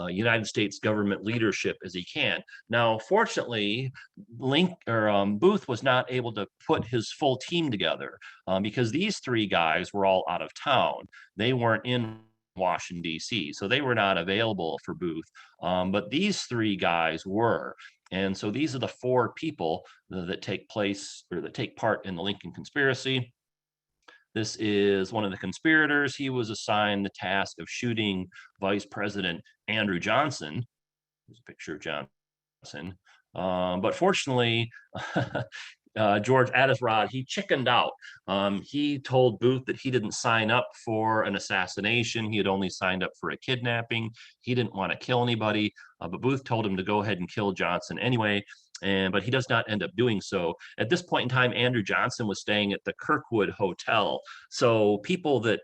United States government leadership as he can. Now, fortunately, Booth was not able to put his full team together because these three guys were all out of town. They weren't in Washington, D.C., so they were not available for Booth. But these three guys were. And so these are the four people that take part in the Lincoln conspiracy. This is one of the conspirators. He was assigned the task of shooting Vice President Andrew Johnson. There's a picture of Johnson. But fortunately, George Attisrod, he chickened out. He told Booth that he didn't sign up for an assassination. He had only signed up for a kidnapping. He didn't want to kill anybody, but Booth told him to go ahead and kill Johnson anyway. But he does not end up doing so. At this point in time, Andrew Johnson was staying at the Kirkwood Hotel. So people that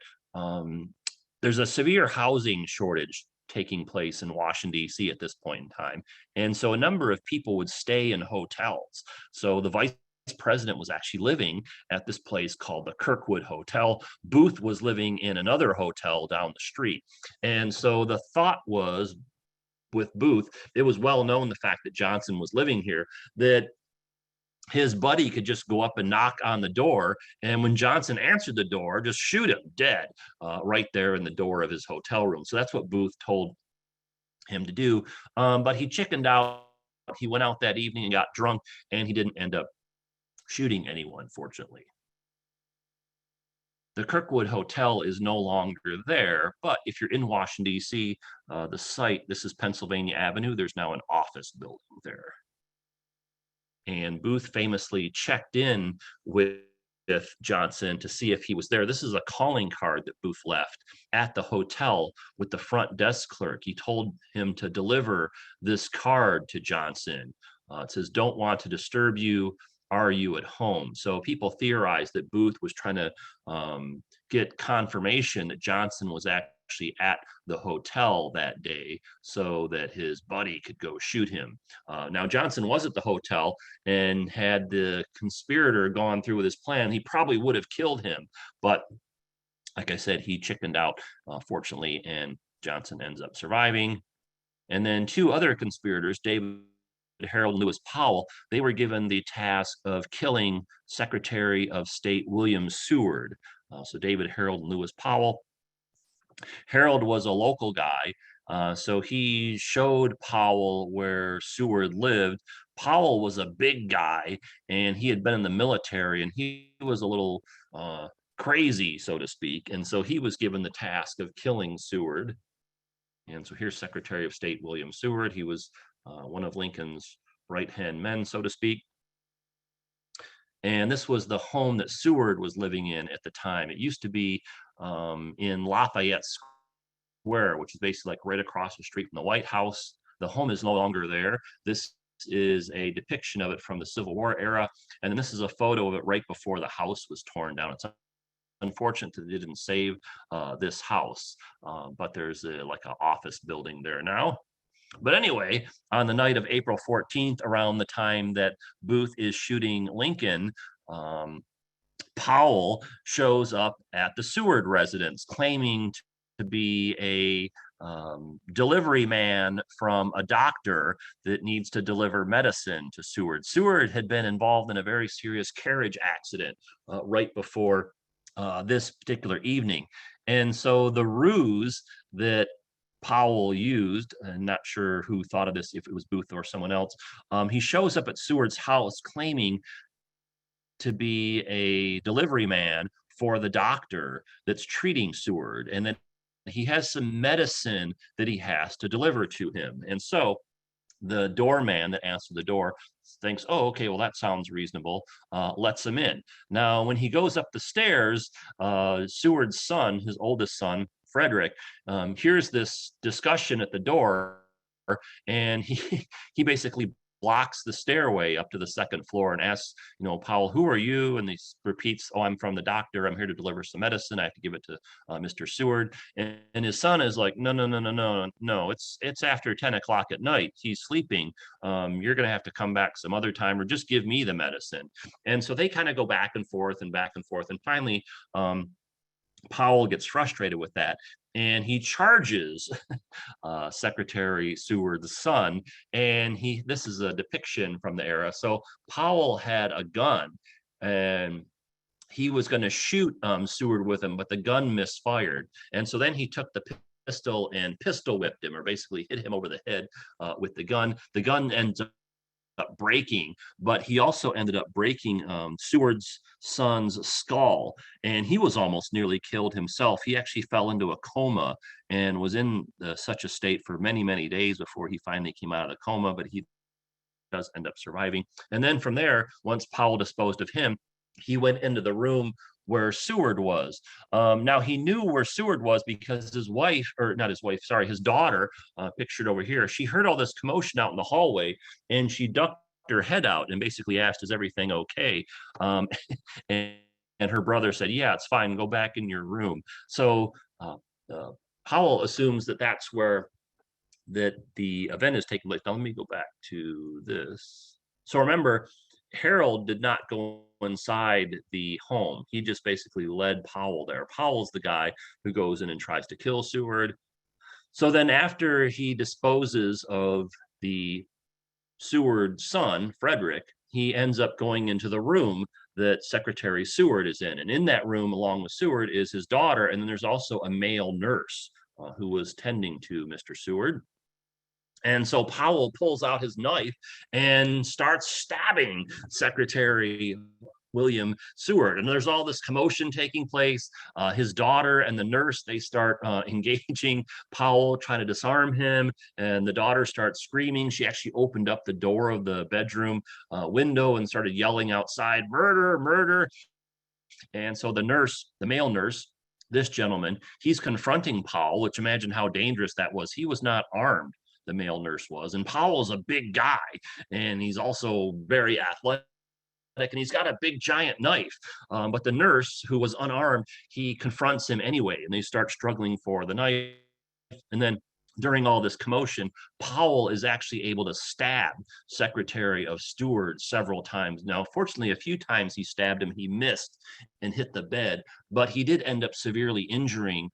there's a severe housing shortage taking place in Washington, D.C. at this point in time. And so a number of people would stay in hotels. So the vice president was actually living at this place called the Kirkwood Hotel. Booth was living in another hotel down the street. And so the thought was, with Booth, it was well known the fact that Johnson was living here, that his buddy could just go up and knock on the door, and when Johnson answered the door, just shoot him dead right there in the door of his hotel room. So that's what Booth told him to do. But he chickened out. He went out that evening and got drunk, and he didn't end up shooting anyone, fortunately. The Kirkwood Hotel is no longer there, but if you're in Washington, D.C., the site, this is Pennsylvania Avenue, there's now an office building there. And Booth famously checked in with Johnson to see if he was there. This is a calling card that Booth left at the hotel with the front desk clerk. He told him to deliver this card to Johnson. It says, "Don't want to disturb you. Are you at home?" So people theorized that Booth was trying to get confirmation that Johnson was actually at the hotel that day so that his buddy could go shoot him. Now, Johnson was at the hotel, and had the conspirator gone through with his plan, he probably would have killed him. But like I said, he chickened out, fortunately, and Johnson ends up surviving. And then two other conspirators, David Harold and Lewis Powell, they were given the task of killing Secretary of State William Seward. So David Harold and Lewis Powell. Harold was a local guy, so he showed Powell where Seward lived. Powell was a big guy, and he had been in the military, and he was a little crazy, so to speak. And so he was given the task of killing Seward. And so here's Secretary of State William Seward. He was one of Lincoln's right-hand men, so to speak. And this was the home that Seward was living in at the time. It used to be in Lafayette Square, which is basically like right across the street from the White House. The home is no longer there. This is a depiction of it from the Civil War era. And then this is a photo of it right before the house was torn down. It's unfortunate that they didn't save this house, but there's like an office building there now. But anyway, on the night of April 14th, around the time that Booth is shooting Lincoln, Powell shows up at the Seward residence, claiming to be a delivery man from a doctor that needs to deliver medicine to Seward. Seward had been involved in a very serious carriage accident right before this particular evening. And so the ruse that Powell used, and not sure who thought of this, if it was Booth or someone else, he shows up at Seward's house claiming to be a delivery man for the doctor that's treating Seward. And then he has some medicine that he has to deliver to him. And so the doorman that answered the door thinks, oh, okay, well, that sounds reasonable, lets him in. Now, when he goes up the stairs, Seward's son, his oldest son, Frederick, hears this discussion at the door, and he basically blocks the stairway up to the second floor and asks, Powell, who are you? And he repeats, oh, I'm from the doctor. I'm here to deliver some medicine. I have to give it to Mr. Seward. And his son is like, no, no, no, no, no, no. It's after 10 o'clock at night. He's sleeping. You're going to have to come back some other time, or just give me the medicine. And so they kind of go back and forth and back and forth. And finally, Powell gets frustrated with that, and he charges Secretary Seward's son. And this is a depiction from the era. So Powell had a gun, and he was going to shoot Seward with him, but the gun misfired. And so then he took the pistol and pistol whipped him, or basically hit him over the head with the gun. The gun ends up breaking, but he also ended up breaking Seward's son's skull, and he was almost nearly killed himself. He actually fell into a coma and was in such a state for many, many days before he finally came out of the coma, but he does end up surviving. And then from there, once Powell disposed of him, he went into the room where Seward was. Now he knew where Seward was because his wife, or not his wife, sorry, his daughter, pictured over here, she heard all this commotion out in the hallway, and she ducked her head out and basically asked, is everything okay? And, and her brother said, yeah, it's fine, go back in your room. So Powell assumes that that's where that the event is taking place. Now let me go back to this. So remember, Harold did not go inside the home. He just basically led Powell there. Powell's the guy who goes in and tries to kill Seward. So then after he disposes of the Seward son, Frederick, he ends up going into the room that Secretary Seward is in. And in that room, along with Seward, is his daughter. And then there's also a male nurse who was tending to Mr. Seward. And so Powell pulls out his knife and starts stabbing Secretary William Seward. And there's all this commotion taking place. His daughter and the nurse, they start engaging Powell, trying to disarm him. And the daughter starts screaming. She actually opened up the door of the bedroom window and started yelling outside, murder, murder. And so the nurse, the male nurse, this gentleman, he's confronting Powell, which, imagine how dangerous that was. He was not armed, the male nurse was. And Powell's a big guy, and he's also very athletic, and he's got a big giant knife. But the nurse, who was unarmed, he confronts him anyway, and they start struggling for the knife. And then during all this commotion, Powell is actually able to stab Secretary of Seward several times. Now, fortunately, a few times he stabbed him, he missed and hit the bed, but he did end up severely injuring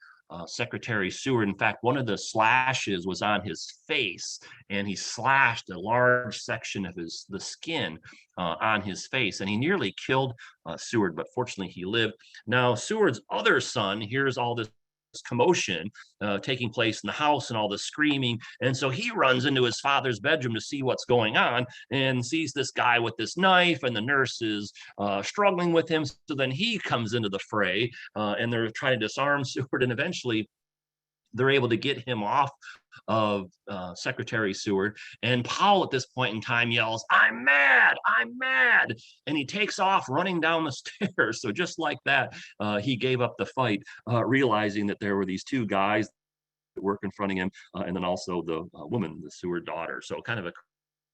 Secretary Seward. In fact, one of the slashes was on his face, and he slashed a large section of the skin on his face, and he nearly killed Seward, but fortunately he lived. Now, Seward's other son hears all this commotion taking place in the house and all the screaming, and so he runs into his father's bedroom to see what's going on, and sees this guy with this knife, and the nurse is struggling with him. So then he comes into the fray, and they're trying to disarm Seward, and eventually they're able to get him off of Secretary Seward. And Powell at this point in time yells, I'm mad, I'm mad. And he takes off running down the stairs. So just like that, he gave up the fight, realizing that there were these two guys that were confronting him, and then also the woman, the Seward daughter. So kind of a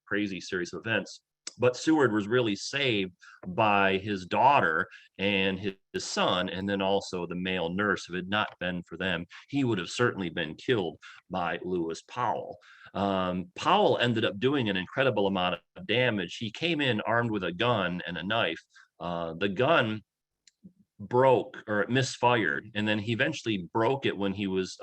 crazy series of events. But Seward was really saved by his daughter and his son, and then also the male nurse. If it had not been for them, he would have certainly been killed by Lewis Powell. Powell ended up doing an incredible amount of damage. He came in armed with a gun and a knife. The gun broke or it misfired, and then he eventually broke it when he was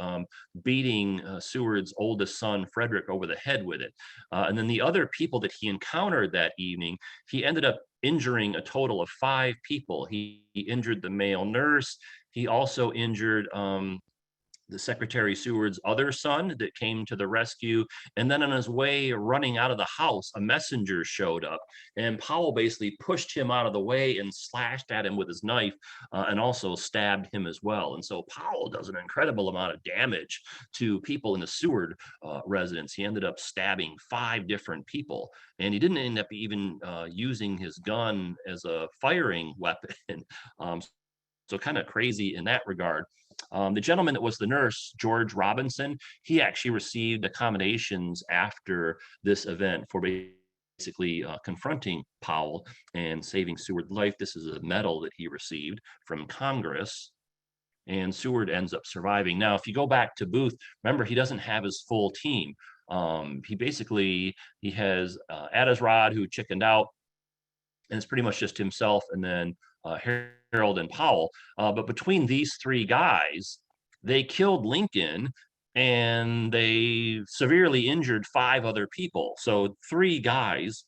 beating Seward's oldest son Frederick over the head with it. And then the other people that he encountered that evening, he ended up injuring a total of 5 people. He injured the male nurse. He also injured the Secretary Seward's other son that came to the rescue. And then on his way running out of the house, a messenger showed up, and Powell basically pushed him out of the way and slashed at him with his knife, and also stabbed him as well. And so Powell does an incredible amount of damage to people in the Seward residence. He ended up stabbing 5 different people, and he didn't end up even using his gun as a firing weapon. um, so kind of crazy in that regard. The gentleman that was the nurse, George Robinson, he actually received accommodations after this event for basically confronting Powell and saving Seward's life. This is a medal that he received from Congress, and Seward ends up surviving. Now, if you go back to Booth, remember, he doesn't have his full team. He has Adisrod, who chickened out, and it's pretty much just himself and then Harold and Powell. But between these 3 guys, they killed Lincoln and they severely injured 5 other people. So 3 guys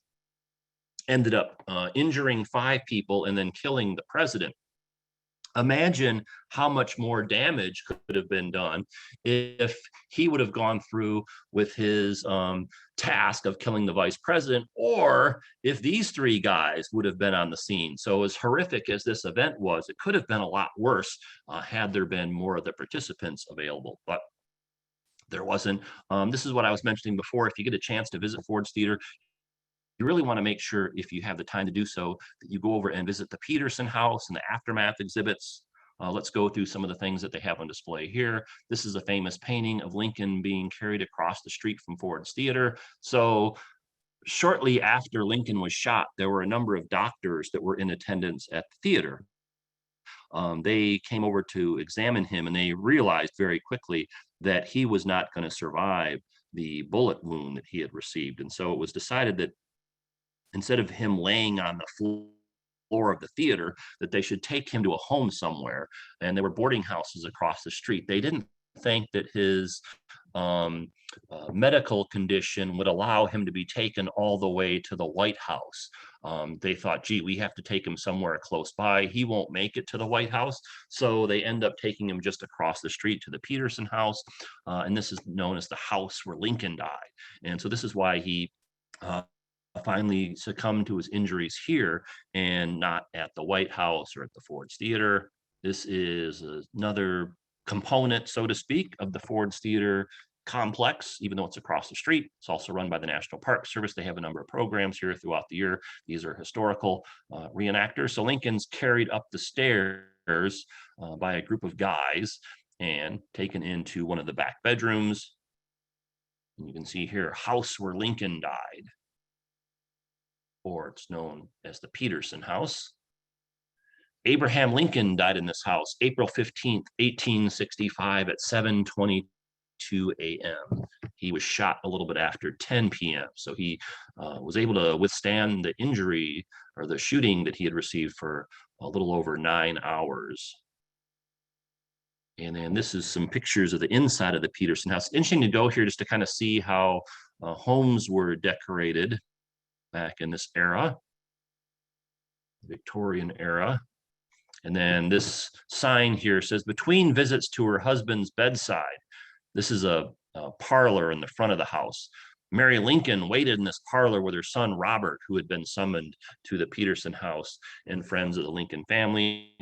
ended up injuring 5 people and then killing the president. Imagine how much more damage could have been done if he would have gone through with his task of killing the vice president, or if these 3 guys would have been on the scene. So as horrific as this event was, it could have been a lot worse had there been more of the participants available. But there wasn't. This is what I was mentioning before. If you get a chance to visit Ford's Theater, you really want to make sure, if you have the time to do so, that you go over and visit the Petersen house and the aftermath exhibits. Let's go through some of the things that they have on display here. This is a famous painting of Lincoln being carried across the street from Ford's Theater. So shortly after Lincoln was shot, there were a number of doctors that were in attendance at the theater. They came over to examine him, and they realized very quickly that he was not going to survive the bullet wound that he had received. And so it was decided that instead of him laying on the floor of the theater, that they should take him to a home somewhere. And there were boarding houses across the street. They didn't think that his medical condition would allow him to be taken all the way to the White House. They thought, gee, we have to take him somewhere close by. He won't make it to the White House. So they end up taking him just across the street to the Petersen house. And this is known as the house where Lincoln died. And so this is why he finally succumbed to his injuries here and not at the White House or at the Ford's Theater. This is another component, so to speak, of the Ford's Theater complex. Even though it's across the street, it's also run by the National Park Service. They have a number of programs here throughout the year. These are historical reenactors. So Lincoln's carried up the stairs by a group of guys and taken into one of the back bedrooms. And you can see here, house where Lincoln died, or it's known as the Petersen house. Abraham Lincoln died in this house April 15th, 1865 at 7:22 a.m. He was shot a little bit after 10 p.m. So he was able to withstand the injury or the shooting that he had received for a little over 9 hours. And then this is some pictures of the inside of the Petersen house. Interesting to go here just to kind of see how homes were decorated back in this era, Victorian era. And then this sign here says, between visits to her husband's bedside. This is a parlor in the front of the house. Mary Lincoln waited in this parlor with her son, Robert, who had been summoned to the Petersen house, and friends of the Lincoln family.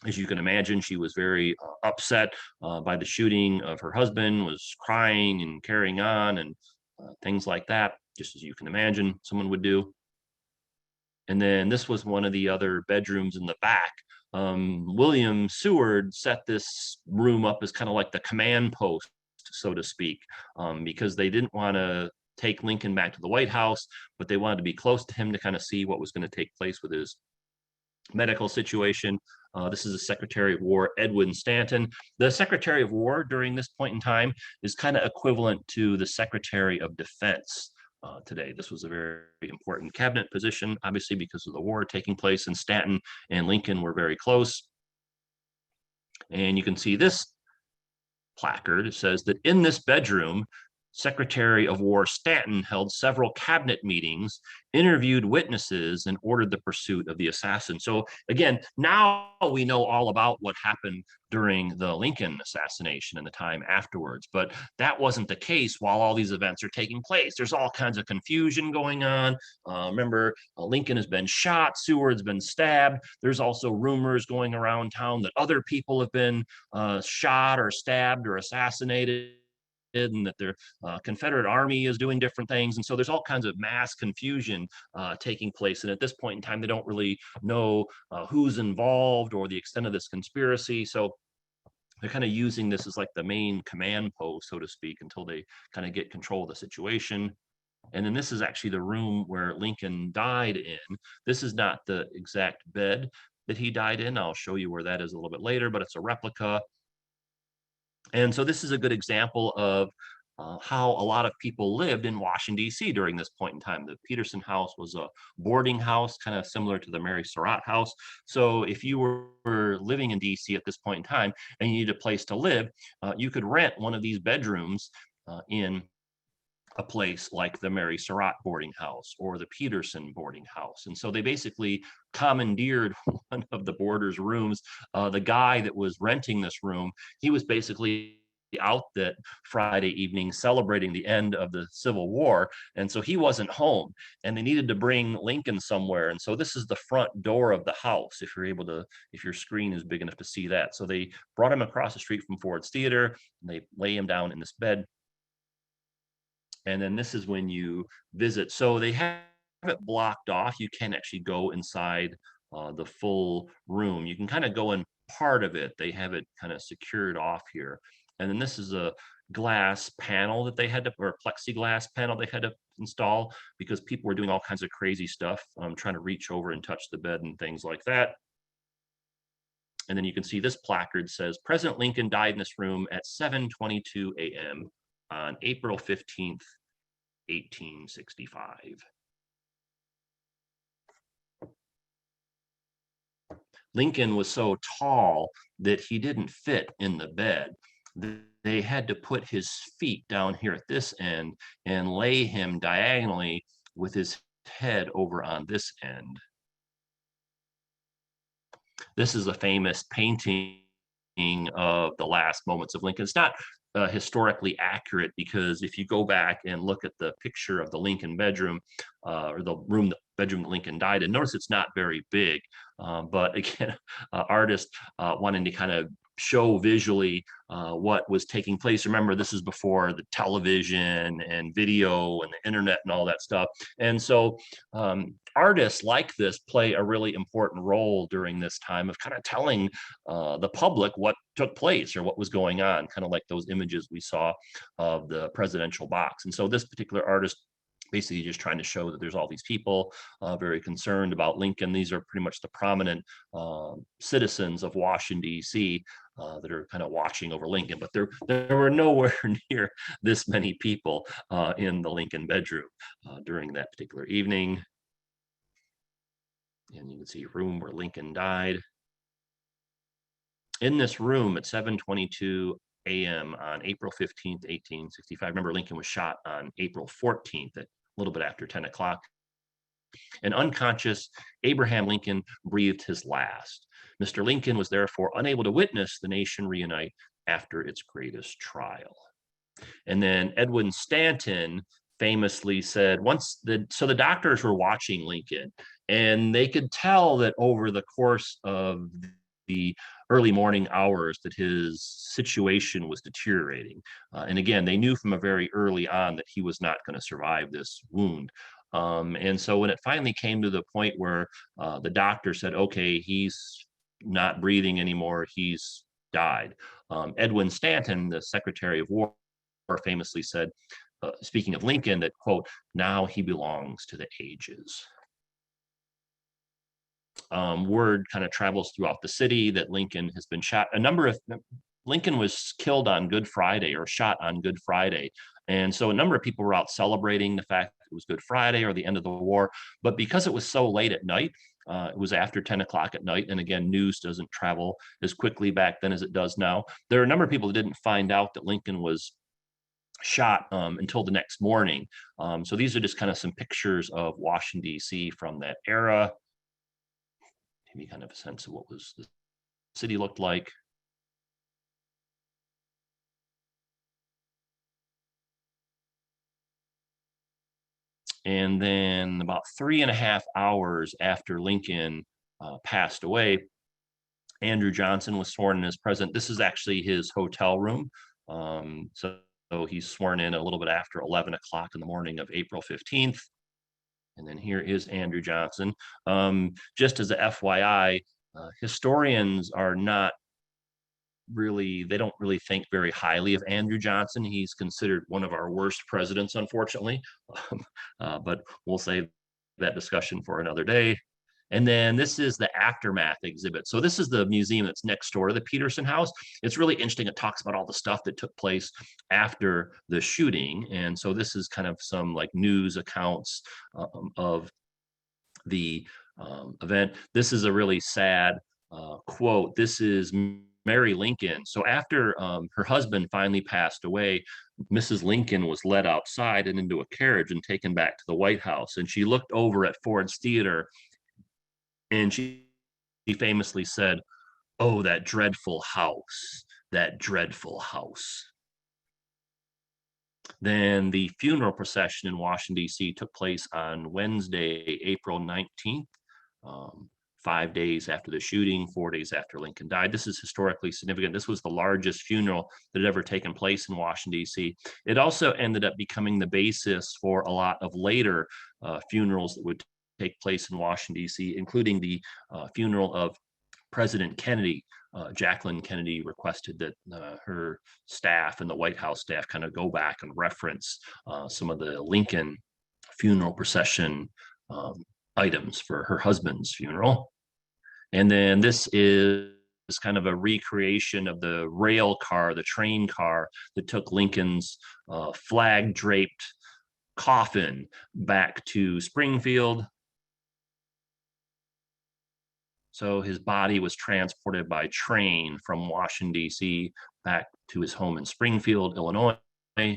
As you can imagine, she was very upset by the shooting of her husband, was crying and carrying on and things like that, just as you can imagine someone would do. And then this was one of the other bedrooms in the back. William Seward set this room up as kind of like the command post, so to speak, because they didn't want to take Lincoln back to the White House, but they wanted to be close to him to kind of see what was going to take place with his medical situation. This is the Secretary of War, Edwin Stanton. The Secretary of War during this point in time is kind of equivalent to the Secretary of Defense today. This was a very important cabinet position, obviously, because of the war taking place, and Stanton and Lincoln were very close. And you can see this placard. It says that in this bedroom, Secretary of War Stanton held several cabinet meetings, interviewed witnesses, and ordered the pursuit of the assassin. So again, now we know all about what happened during the Lincoln assassination and the time afterwards, but that wasn't the case while all these events are taking place. There's all kinds of confusion going on. Remember, Lincoln has been shot, Seward's been stabbed. There's also rumors going around town that other people have been shot or stabbed or assassinated, and that their Confederate Army is doing different things. And so there's all kinds of mass confusion taking place. And at this point in time, they don't really know who's involved or the extent of this conspiracy. So they're kind of using this as like the main command post, so to speak, until they kind of get control of the situation. And then this is actually the room where Lincoln died in. This is not the exact bed that he died in. I'll show you where that is a little bit later, but it's a replica. And so this is a good example of how a lot of people lived in Washington, D.C. during this point in time. The Petersen house was a boarding house, kind of similar to the Mary Surratt house. So if you were living in D.C. at this point in time and you needed a place to live, you could rent one of these bedrooms in a place like the Mary Surratt boarding house or the Petersen boarding house. And so they basically commandeered one of the boarders' rooms. The guy that was renting this room, he was basically out that Friday evening celebrating the end of the Civil War. And so he wasn't home and they needed to bring Lincoln somewhere. And so this is the front door of the house, if you're able to, if your screen is big enough to see that. So they brought him across the street from Ford's Theater and they lay him down in this bed. And then this is when you visit. So they have it blocked off. You can actually go inside the full room. You can kind of go in part of it. They have it kind of secured off here. And then this is a glass panel that they had to, or a plexiglass panel they had to install because people were doing all kinds of crazy stuff, trying to reach over and touch the bed and things like that. And then you can see this placard says, President Lincoln died in this room at 7:22 a.m. on April 15th, 1865. Lincoln was so tall that he didn't fit in the bed. They had to put his feet down here at this end and lay him diagonally with his head over on this end. This is a famous painting of the last moments of Lincoln. It's not historically accurate because if you go back and look at the picture of the Lincoln bedroom or the room, the bedroom Lincoln died in, notice it's not very big. But again, artists wanting to kind of show visually what was taking place. Remember, this is before the television and video and the internet and all that stuff. And so artists like this play a really important role during this time of kind of telling the public what took place or what was going on, kind of like those images we saw of the presidential box. And so this particular artist basically just trying to show that there's all these people very concerned about Lincoln. These are pretty much the prominent citizens of Washington, D.C. That are kind of watching over Lincoln, but there were nowhere near this many people in the Lincoln bedroom during that particular evening. And you can see a room where Lincoln died. In this room at 7:22 a.m. on April 15th, 1865. Remember, Lincoln was shot on April 14th at a little bit after 10 o'clock. And unconscious, Abraham Lincoln breathed his last. Mr. Lincoln was therefore unable to witness the nation reunite after its greatest trial. And then Edwin Stanton famously said, so the doctors were watching Lincoln and they could tell that over the course of the early morning hours that his situation was deteriorating. And again, they knew from a very early on that he was not going to survive this wound. And so when it finally came to the point where the doctor said, okay, he's not breathing anymore, he's died. Edwin Stanton, the Secretary of War, famously said, speaking of Lincoln, that, quote, now he belongs to the ages. Word kind of travels throughout the city that Lincoln has been shot. Lincoln was killed on Good Friday or shot on Good Friday. And so a number of people were out celebrating the fact that it was Good Friday or the end of the war. But because it was so late at night, It was after 10 o'clock at night. And again, news doesn't travel as quickly back then as it does now. There are a number of people that didn't find out that Lincoln was shot until the next morning. So these are just kind of some pictures of Washington, D.C. from that era. Give me kind of a sense of what was the city looked like. And then about 3.5 hours after Lincoln passed away, Andrew Johnson was sworn in as president. This is actually his hotel room. So he's sworn in a little bit after 11 o'clock in the morning of April 15th. And then here is Andrew Johnson. Just as a FYI, historians are not really, they don't really think very highly of Andrew Johnson. He's considered one of our worst presidents, unfortunately. But we'll save that discussion for another day. And then this is the aftermath exhibit. So this is the museum that's next door to the Petersen house. It's really interesting. It talks about all the stuff that took place after the shooting. And so this is kind of some like news accounts of the event. This is a really sad quote. This is Mary Lincoln. So after her husband finally passed away, Mrs. Lincoln was led outside and into a carriage and taken back to the White House. And she looked over at Ford's Theater and she famously said, "Oh, that dreadful house, that dreadful house." Then the funeral procession in Washington, D.C. took place on Wednesday, April 19th, 5 days after the shooting, 4 days after Lincoln died. This is historically significant. This was the largest funeral that had ever taken place in Washington, D.C. It also ended up becoming the basis for a lot of later funerals that would take place in Washington, D.C., including the funeral of President Kennedy. Jacqueline Kennedy requested that her staff and the White House staff kind of go back and reference some of the Lincoln funeral procession items for her husband's funeral. And then this is kind of a recreation of the rail car, the train car that took Lincoln's flag draped coffin back to Springfield. So his body was transported by train from Washington, D.C. back to his home in Springfield, Illinois. And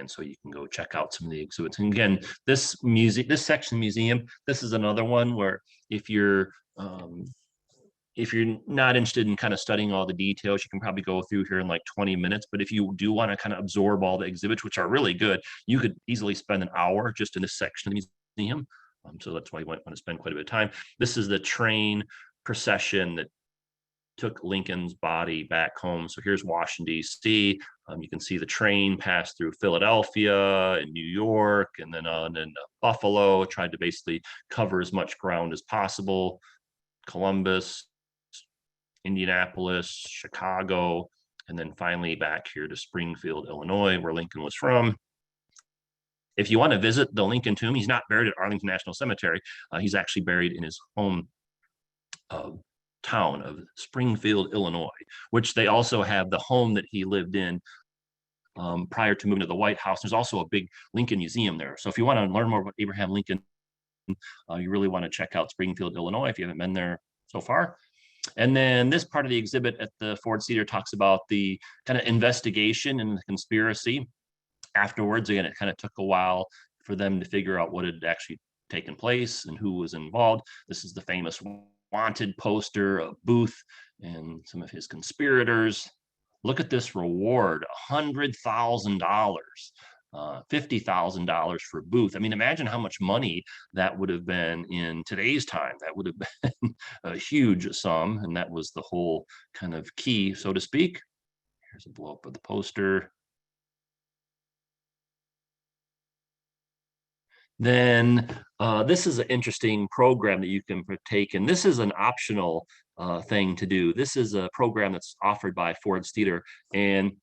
so you can go check out some of the exhibits. And again, this section of the museum, this is another one where if you're not interested in kind of studying all the details, you can probably go through here in like 20 minutes. But if you do want to kind of absorb all the exhibits, which are really good, you could easily spend an hour just in this section of the museum. So that's why you want to spend quite a bit of time. This is the train procession that took Lincoln's body back home. So here's Washington, D.C. You can see the train pass through Philadelphia and New York and then on into Buffalo, tried to basically cover as much ground as possible. Columbus, Indianapolis, Chicago, and then finally back here to Springfield, Illinois, where Lincoln was from. If you want to visit the Lincoln tomb, he's not buried at Arlington National Cemetery. He's actually buried in his home town of Springfield, Illinois, which they also have the home that he lived in prior to moving to the White House. There's also a big Lincoln Museum there. So if you want to learn more about Abraham Lincoln, you really want to check out Springfield, Illinois, if you haven't been there so far. And then this part of the exhibit at the Ford Theater talks about the kind of investigation and the conspiracy. Afterwards, again, it kind of took a while for them to figure out what had actually taken place and who was involved. This is the famous wanted poster of Booth and some of his conspirators. Look at this reward, $100,000, $50,000 for Booth. I mean, imagine how much money that would have been in today's time. That would have been a huge sum, and that was the whole kind of key, so to speak. Here's a blow up of the poster. Then this is an interesting program that you can partake in. This is an optional thing to do. This is a program that's offered by Ford's Theater, and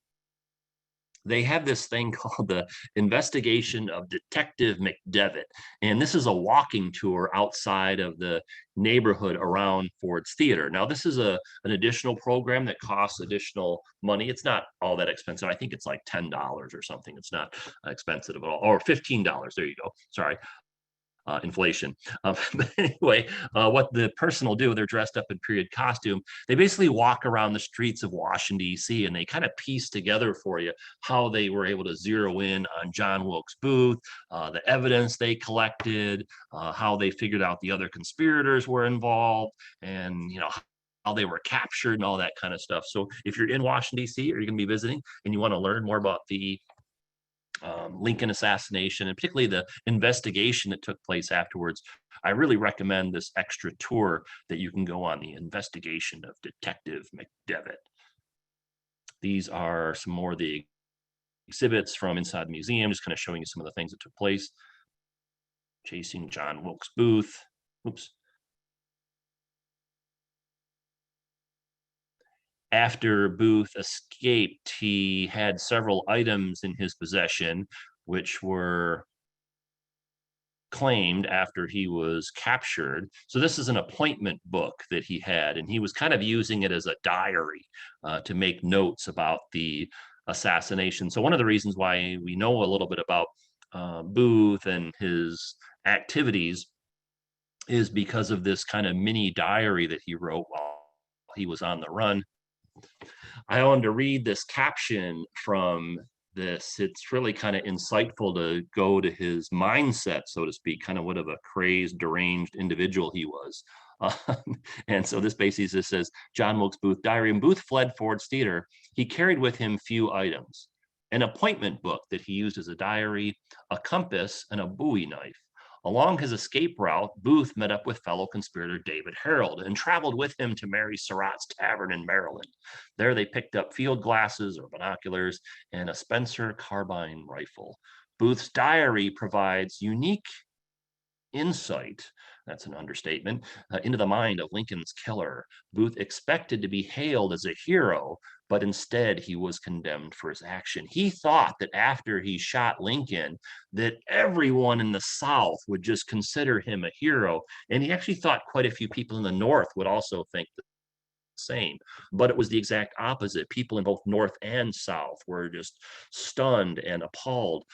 they have this thing called the Investigation of Detective McDevitt. And this is a walking tour outside of the neighborhood around Ford's Theater. Now, this is an additional program that costs additional money. It's not all that expensive. I think it's like $10 or something. It's not expensive at all, or $15. There you go. Sorry. inflation. But anyway, what the person will do, they're dressed up in period costume. They basically walk around the streets of Washington, D.C., and they kind of piece together for you how they were able to zero in on John Wilkes Booth, the evidence they collected, how they figured out the other conspirators were involved, and how they were captured and all that kind of stuff. So if you're in Washington, D.C., or you're going to be visiting and you want to learn more about the Lincoln assassination, and particularly the investigation that took place afterwards, I really recommend this extra tour that you can go on, the investigation of Detective McDevitt. These are some more of the exhibits from inside the museum, just kind of showing you some of the things that took place. Chasing John Wilkes Booth. Oops. After Booth escaped, he had several items in his possession, which were claimed after he was captured. So this is an appointment book that he had, and he was kind of using it as a diary to make notes about the assassination. So one of the reasons why we know a little bit about Booth and his activities is because of this kind of mini diary that he wrote while he was on the run. I wanted to read this caption from this. It's really kind of insightful to go to his mindset, so to speak, kind of what of a crazed, deranged individual he was. And so this basically just says, John Wilkes Booth diary. And Booth fled Ford's Theater. He carried with him few items: an appointment book that he used as a diary, a compass, and a bowie knife. Along his escape route, Booth met up with fellow conspirator David Harold and traveled with him to Mary Surratt's Tavern in Maryland. There they picked up field glasses or binoculars and a Spencer carbine rifle. Booth's diary provides unique insight, that's an understatement, into the mind of Lincoln's killer. Booth expected to be hailed as a hero, but instead he was condemned for his action. He thought that after he shot Lincoln, that everyone in the South would just consider him a hero. And he actually thought quite a few people in the North would also think the same, but it was the exact opposite. People in both North and South were just stunned and appalled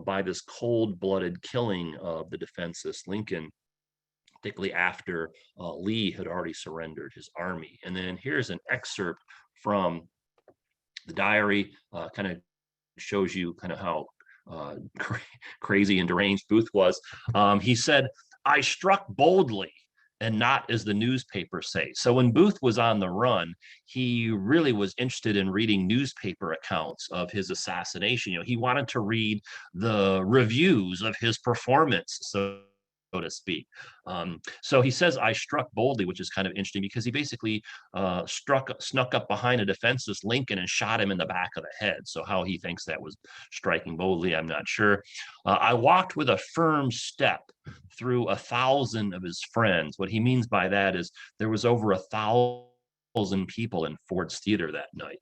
by this cold-blooded killing of the defenseless Lincoln, particularly after Lee had already surrendered his army. And then here's an excerpt from the diary, kind of shows you kind of how crazy and deranged Booth was. He said, "I struck boldly and not as the newspapers say." So when Booth was on the run, he really was interested in reading newspaper accounts of his assassination. He wanted to read the reviews of his performance, so to speak. So he says, "I struck boldly," which is kind of interesting because he basically snuck up behind a defenseless Lincoln and shot him in the back of the head. So how he thinks that was striking boldly, I'm not sure. "I walked with a firm step through 1,000 of his friends." What he means by that is there was over 1,000 people in Ford's Theater that night.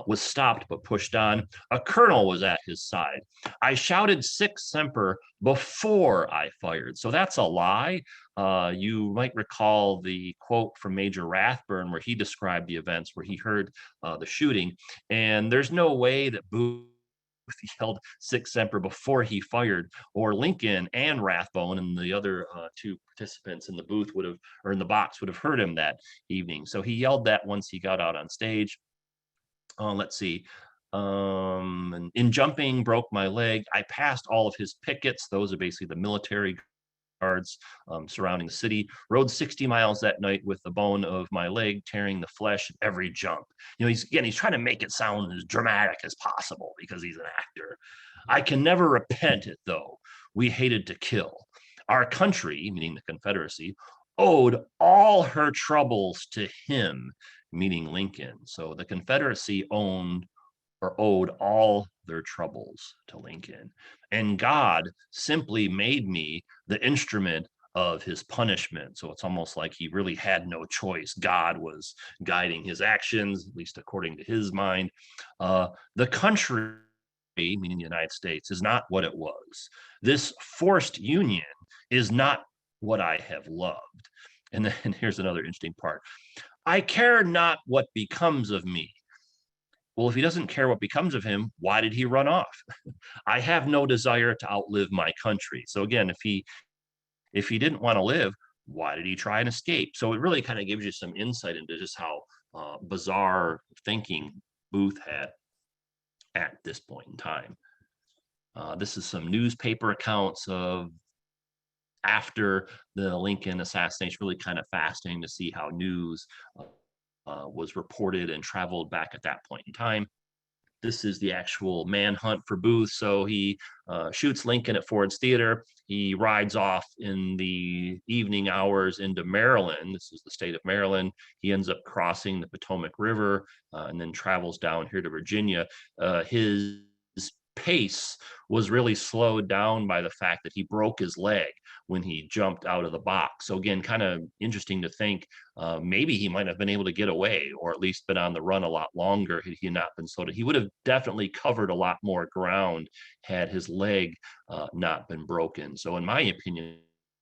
Was stopped but pushed on. A colonel was at his side. "I shouted 'Sic Semper' before I fired." So that's a lie. You might recall the quote from Major Rathburn where he described the events where he heard the shooting, and there's no way that Booth yelled 'Sic Semper' before he fired, or Lincoln and Rathbone and the other two participants in the booth would have, or in the box, would have heard him that evening. So he yelled that once he got out on stage. Let's see. And in jumping, broke my leg. I passed all of his pickets. Those are basically the military guards surrounding the city. Rode 60 miles that night with the bone of my leg tearing the flesh at every jump. He's trying to make it sound as dramatic as possible because he's an actor. "I can never repent it, though. We hated to kill. Our country," meaning the Confederacy, "owed all her troubles to him," meaning Lincoln. So the Confederacy owed all their troubles to Lincoln. "And God simply made me the instrument of his punishment." So it's almost like he really had no choice. God was guiding his actions, at least according to his mind. "The country," meaning the United States, "is not what it was. This forced union is not what I have loved." And then here's another interesting part. "I care not what becomes of me." Well, if he doesn't care what becomes of him, why did he run off? "I have no desire to outlive my country." So again, if he If he didn't want to live, why did he try and escape? So it really kind of gives you some insight into just how bizarre thinking Booth had at this point in time. This is some newspaper accounts of after the Lincoln assassination. Really kind of fascinating to see how news was reported and traveled back at that point in time. This is the actual manhunt for Booth. So he shoots Lincoln at Ford's Theater. He rides off in the evening hours into Maryland. This is the state of Maryland. He ends up crossing the Potomac River and then travels down here to Virginia. His pace was really slowed down by the fact that he broke his leg when he jumped out of the box. So again, kind of interesting to think maybe he might have been able to get away, or at least been on the run a lot longer had he not been slowed. He would have definitely covered a lot more ground had his leg not been broken. So in my opinion,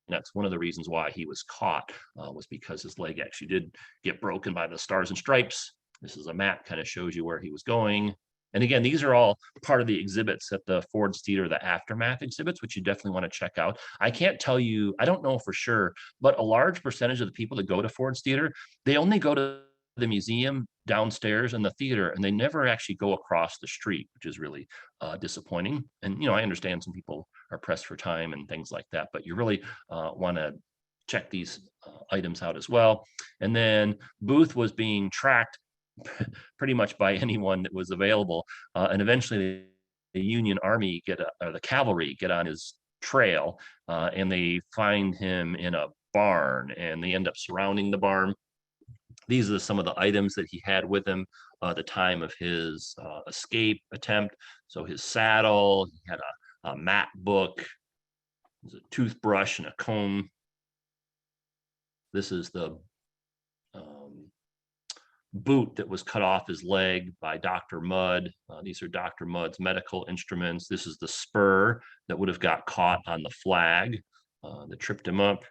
that's one of the reasons why he was caught, was because his leg actually did get broken by the Stars and Stripes. This is a map, kind of shows you where he was going. And again, these are all part of the exhibits at the Ford's Theater, the aftermath exhibits, which you definitely want to check out. I can't tell you, I don't know for sure, but a large percentage of the people that go to Ford's Theater, they only go to the museum downstairs and the theater, and they never actually go across the street, which is really disappointing. And, I understand some people are pressed for time and things like that, but you really want to check these items out as well. And then Booth was being tracked pretty much by anyone that was available. And eventually the Union Army or the cavalry get on his trail, and they find him in a barn, and they end up surrounding the barn. These are some of the items that he had with him at the time of his escape attempt. So his saddle, he had a map book, a toothbrush, and a comb. This is the boot that was cut off his leg by Dr. Mudd. These are Dr. Mudd's medical instruments. This is the spur that would have got caught on the flag that tripped him up.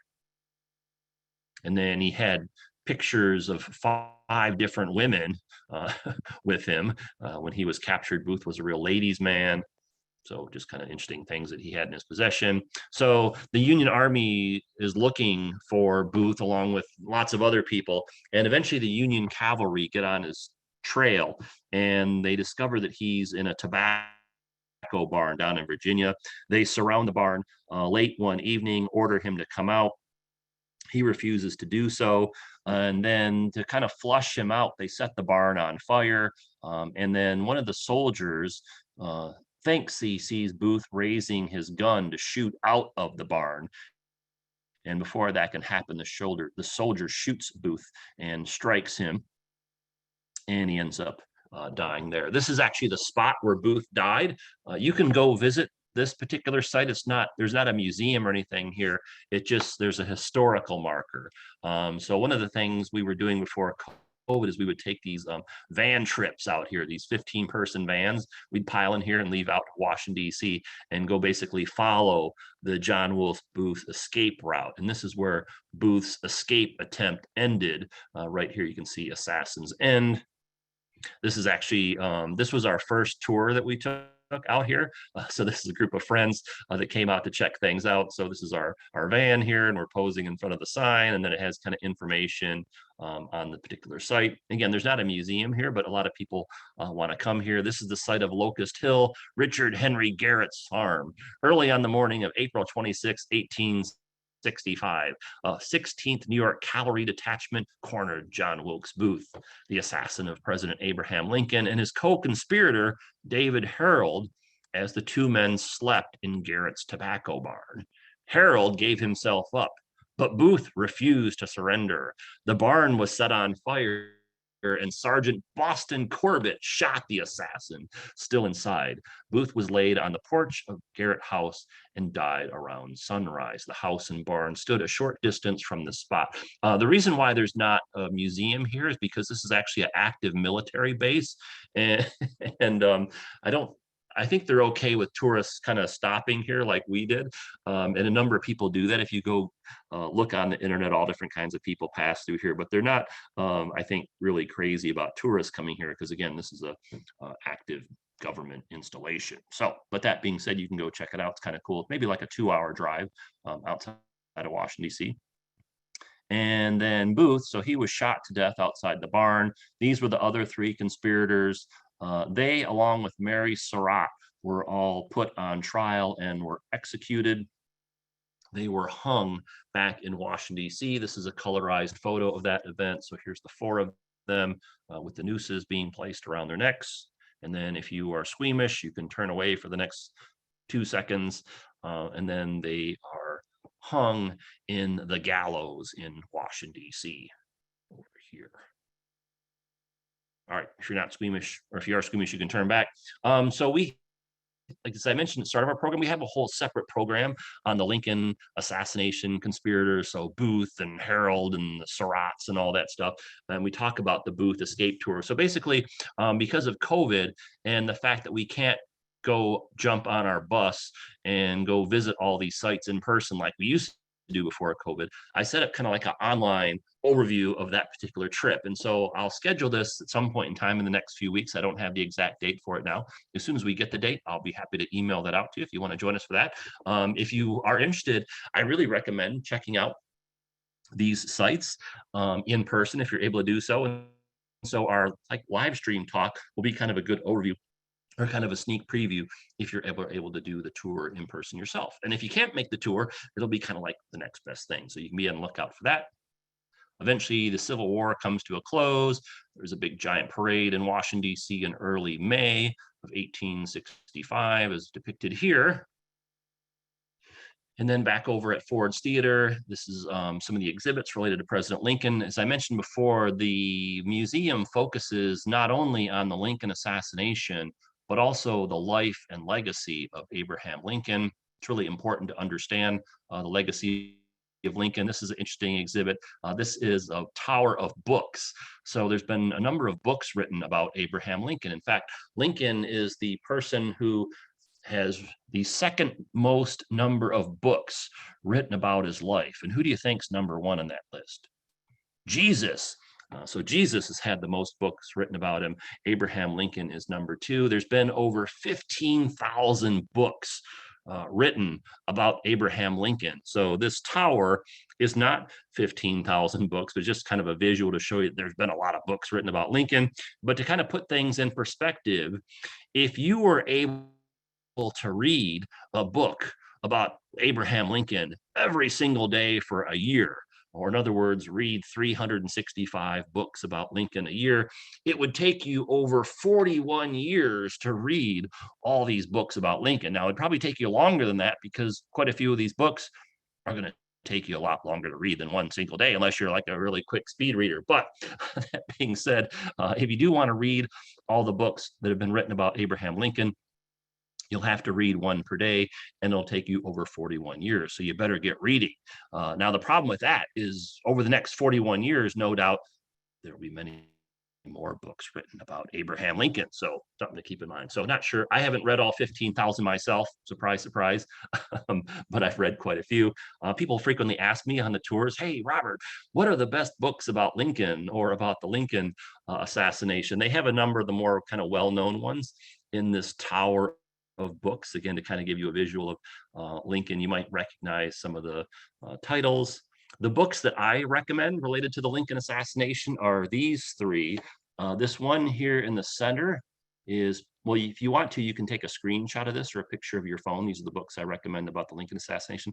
And then he had pictures of 5 different women with him. When he was captured, Booth was a real ladies' man. So just kind of interesting things that he had in his possession. So the Union Army is looking for Booth along with lots of other people. And eventually the Union cavalry get on his trail, and they discover that he's in a tobacco barn down in Virginia. They surround the barn late one evening, order him to come out. He refuses to do so. And then to kind of flush him out, they set the barn on fire. And then one of the soldiers thinks he sees Booth raising his gun to shoot out of the barn. And before that can happen, the soldier shoots Booth and strikes him, and he ends up dying there. This is actually the spot where Booth died. You can go visit this particular site. There's not a museum or anything here. There's a historical marker. So one of the things we were doing before COVID is we would take these van trips out here, these 15-person vans. We'd pile in here and leave out to Washington, D.C., and go basically follow the John Wilkes Booth escape route. And this is where Booth's escape attempt ended. Right here, you can see Assassin's End. This is actually, this was our first tour that we took out here. So this is a group of friends that came out to check things out. So this is our van here, and we're posing in front of the sign, and then it has kind of information on the particular site. Again, there's not a museum here, but a lot of people want to come here. This is the site of Locust Hill, Richard Henry Garrett's farm. Early on the morning of April 26, 1865, 16th New York Cavalry Detachment cornered John Wilkes Booth, the assassin of President Abraham Lincoln, and his co-conspirator, David Harold, as the 2 men slept in Garrett's tobacco barn. Harold gave himself up, but Booth refused to surrender. The barn was set on fire, and Sergeant Boston Corbett shot the assassin still inside. Booth was laid on the porch of Garrett House and died around sunrise. The house and barn stood a short distance from the spot. The reason why there's not a museum here is because this is actually an active military base, and I think they're okay with tourists kind of stopping here like we did. And a number of people do that. If you go look on the internet, all different kinds of people pass through here, but they're not, I think, really crazy about tourists coming here because, again, this is a active government installation. So, but that being said, you can go check it out. It's kind of cool. Maybe like a 2-hour drive outside of Washington, D.C. And then Booth, so he was shot to death outside the barn. These were the other three conspirators. They, along with Mary Surratt, were all put on trial and were executed. They were hung back in Washington, D.C. This is a colorized photo of that event. So here's the four of them with the nooses being placed around their necks. And then if you are squeamish, you can turn away for the next 2 seconds. And then they are hung in the gallows in Washington, D.C. over here. All right, if you're not squeamish, or if you are squeamish, you can turn back. So we, like I mentioned at the start of our program, we have a whole separate program on the Lincoln assassination conspirators. So Booth and Harold and the Surratts and all that stuff. And we talk about the Booth escape tour. So basically, because of COVID and the fact that we can't go jump on our bus and go visit all these sites in person like we used to do before COVID, I set up kind of like an online overview of that particular trip. And so I'll schedule this at some point in time in the next few weeks. I don't have the exact date for it now. As soon as we get the date, I'll be happy to email that out to you if you want to join us for that. If you are interested, I really recommend checking out these sites in person if you're able to do so. And so our like live stream talk will be kind of a good overview or kind of a sneak preview if you're able to do the tour in person yourself. And if you can't make the tour, it'll be kind of like the next best thing. So you can be on the lookout for that. Eventually, the Civil War comes to a close. There's a big giant parade in Washington, D.C. in early May of 1865, as depicted here. And then back over at Ford's Theater, this is some of the exhibits related to President Lincoln. As I mentioned before, the museum focuses not only on the Lincoln assassination, but also the life and legacy of Abraham Lincoln. It's really important to understand the legacy of Lincoln. This is an interesting exhibit. This is a tower of books. So there's been a number of books written about Abraham Lincoln. In fact, Lincoln is the person who has the second most number of books written about his life. And who do you think's number one on that list? Jesus. So Jesus has had the most books written about him. Abraham Lincoln is number two. There's been over 15,000 books written about Abraham Lincoln. So this tower is not 15,000 books, but just kind of a visual to show you that there's been a lot of books written about Lincoln. But to kind of put things in perspective, if you were able to read a book about Abraham Lincoln every single day for a year, or in other words, read 365 books about Lincoln a year, it would take you over 41 years to read all these books about Lincoln. Now, it'd probably take you longer than that because quite a few of these books are going to take you a lot longer to read than one single day, unless you're like a really quick speed reader. But that being said, if you do want to read all the books that have been written about Abraham Lincoln, you'll have to read one per day, and it'll take you over 41 years. So you better get reading. Now, the problem with that is over the next 41 years, no doubt, there will be many more books written about Abraham Lincoln. So something to keep in mind. So not sure. I haven't read all 15,000 myself. Surprise, surprise. But I've read quite a few. People frequently ask me on the tours, hey, Robert, what are the best books about Lincoln or about the Lincoln assassination? They have a number of the more kind of well-known ones in this tower of books, again, to kind of give you a visual of Lincoln. You might recognize some of the titles. The books that I recommend related to the Lincoln assassination are these three. This one here in the center is, well, if you want to, you can take a screenshot of this or a picture of your phone. These are the books I recommend about the Lincoln assassination.